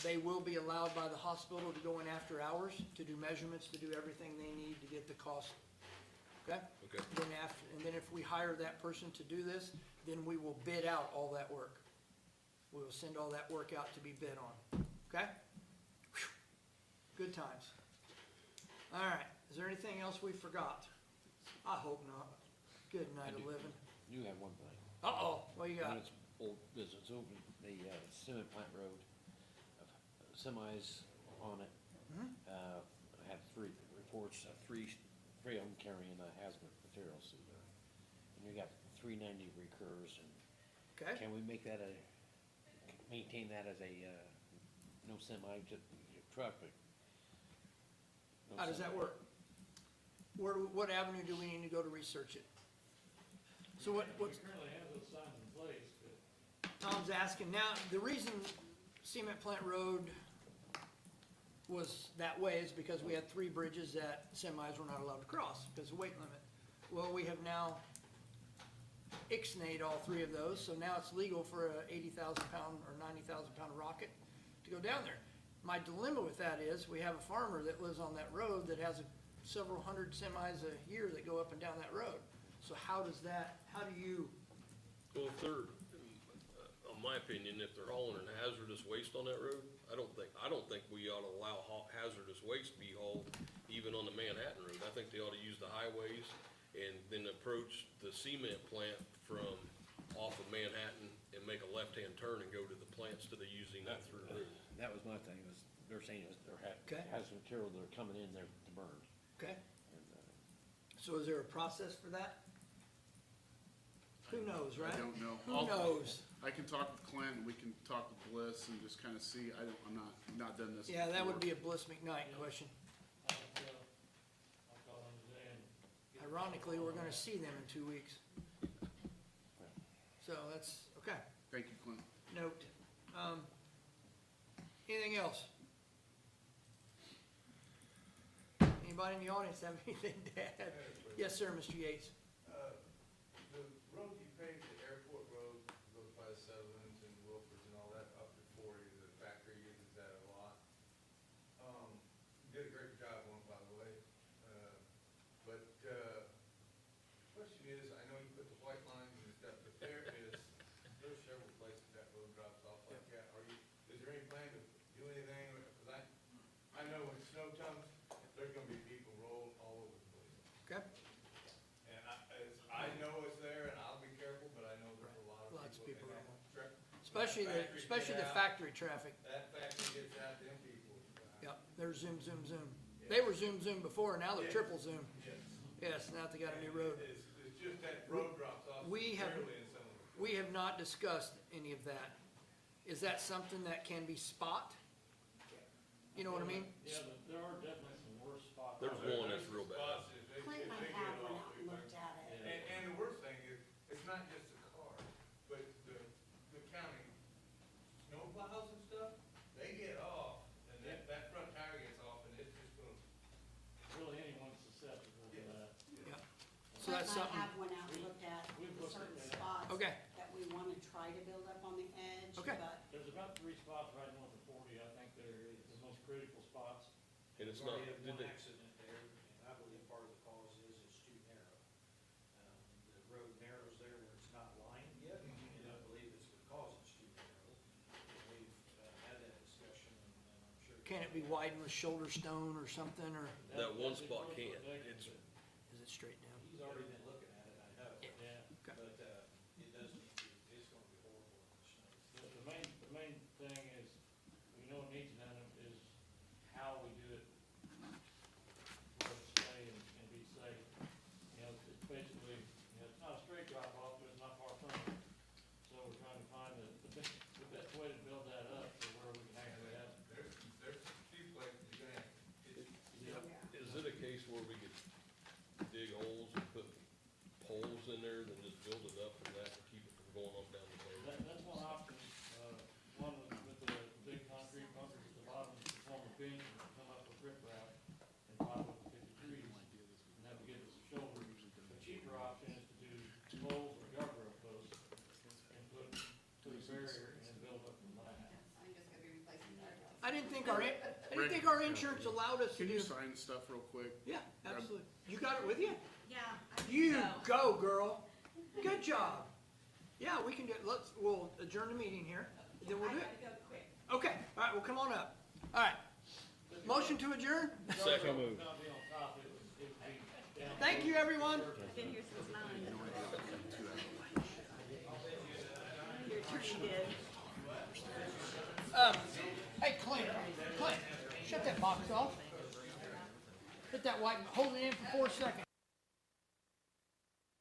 they will be allowed by the hospital to go in after hours to do measurements, to do everything they need to get the cost. Okay? Okay. And then if we hire that person to do this, then we will bid out all that work. We will send all that work out to be bid on. Okay? Whew. Good times. All right. Is there anything else we forgot? I hope not. Good night of living. You have one thing. Uh-oh. What you got? And it's old business, over the cement plant road, semis on it. I have 3 reports, 3 of them carrying hazmat materials through there. And you got 390 recurs, and Okay. can we make that maintain that as a, no semi, just truck, but. no How does that semi. work? What avenue do we need to go to research it? So We what's, currently have those signs in place, but Tom's asking now, the reason Cement Plant Road was that way is because we had 3 bridges that semis were not allowed to cross because of weight limit. Well, we have now ixnayed all 3 of those, so now it's legal for a 80,000 pound or 90,000 pound rocket to go down there. My dilemma with that is, we have a farmer that lives on that road that has several hundred semis a year that go up and down that road. So how do you, Well, if they're, in my opinion, if they're hauling hazardous waste on that road, I don't think we ought to allow hazardous waste to be hauled even on the Manhattan road. I think they ought to use the highways and then approach the cement plant from off of Manhattan and make a left-hand turn and go to the plant instead of using that through road. That was my thing, was they're saying Okay. has material that are coming in there to burn. okay? And, So is there a process for that? Who knows, right? I don't know. Who knows? I can talk with Clint, and we can talk with Bliss and just kind of see. I'm not done this. Yeah, that would before. be a Bliss McKnight question. I'll call them today and. get- Ironically, we're gonna see them in 2 weeks. So that's, okay, Thank you, Clint. note. Anything else? Anybody in the audience have anything to add? Yes, sir, Mr. Yates. The road you paved, the airport road, goes by the Sutherlands and Wilfords and all that, up to 40, the factory uses that a lot. You did a great job on it, by the way. But, question is, I know you put the white lines and stuff, but there's several places that road drops off like that. Is there any plan to do anything? Because I know when snow comes, there's gonna be people rolling all over the place. Okay, And I know it's there, and I'll be careful, but I know there's a lot of lots of people and around. that especially the factories get out. factory traffic. That factory gets out, them people Yep, they're zoom, zoom, zoom. They were zoom, zoom before, now they're triple zoom. Yes. Yes, now they got a new road. It's just that road drops off We have- severely in some of them. We have not discussed any of that. Is that something that can be spot? You know what I mean? Yeah, there are definitely some worse spots. There's one that's real bad. Spots that they- Clint if might they get have one off, out they and think- looked at it. And the worst thing is, it's not just the car, but the county snowplows and stuff, they get off, and that front tire gets off, and it's just gonna. Really anyone's susceptible to that. Yeah. So that's Clint something, might have one out and looked at We've the looked at certain that. spots Okay. that we wanna try to build up on the edge, Okay. but There's about 3 spots right north of 40, I think they're the most critical spots. And it's We've not, already had did one they, accident there, and I believe part of the cause is it's too narrow. The road narrows there where it's not lined yet, and I believe it's because it's too narrow. And we've had that discussion, and I'm sure. can it be widened with shoulder stone or something, or that one That's spot encroachment can't, deck, it's, is it straight down? He's already been looking at it, I know, Yeah, Okay. but, it does need to, it's gonna be horrible in the snow. the main thing is, we know it needs done, is how we do it. Let it stay and be safe. You know, it's basically, you know, it's not a straight drop off, but it's not far from it. So we're trying to find the best way to build that up to where we can actually have. There's few places you can have. is it a case where we could dig holes and put poles in there, then just build it up from that to keep it from going up down the road? That's one option. One with the big concrete bunkers at the bottom, form a bench and come up with riprap and pile up the 50 trees. And that would give us a shoulder. The cheaper option is to do poles or guardrail posts and put a barrier and then build up from that. I'm just gonna be replacing that. I didn't think our insurance allowed us to Can do. you sign stuff real quick? Yeah, absolutely. You got it with you? Yeah. You go, girl. Good job. Yeah, we can do it. We'll adjourn the meeting here, then we'll do it. Go quick. Okay, all right, well, come on up. All right. Motion to adjourn? Second It would not be on top, it would be down. Thank you, everyone. I've been here since 9. Your turkey did. Hey, Clint, shut that box off. Hit that white, hold it in for 4 seconds.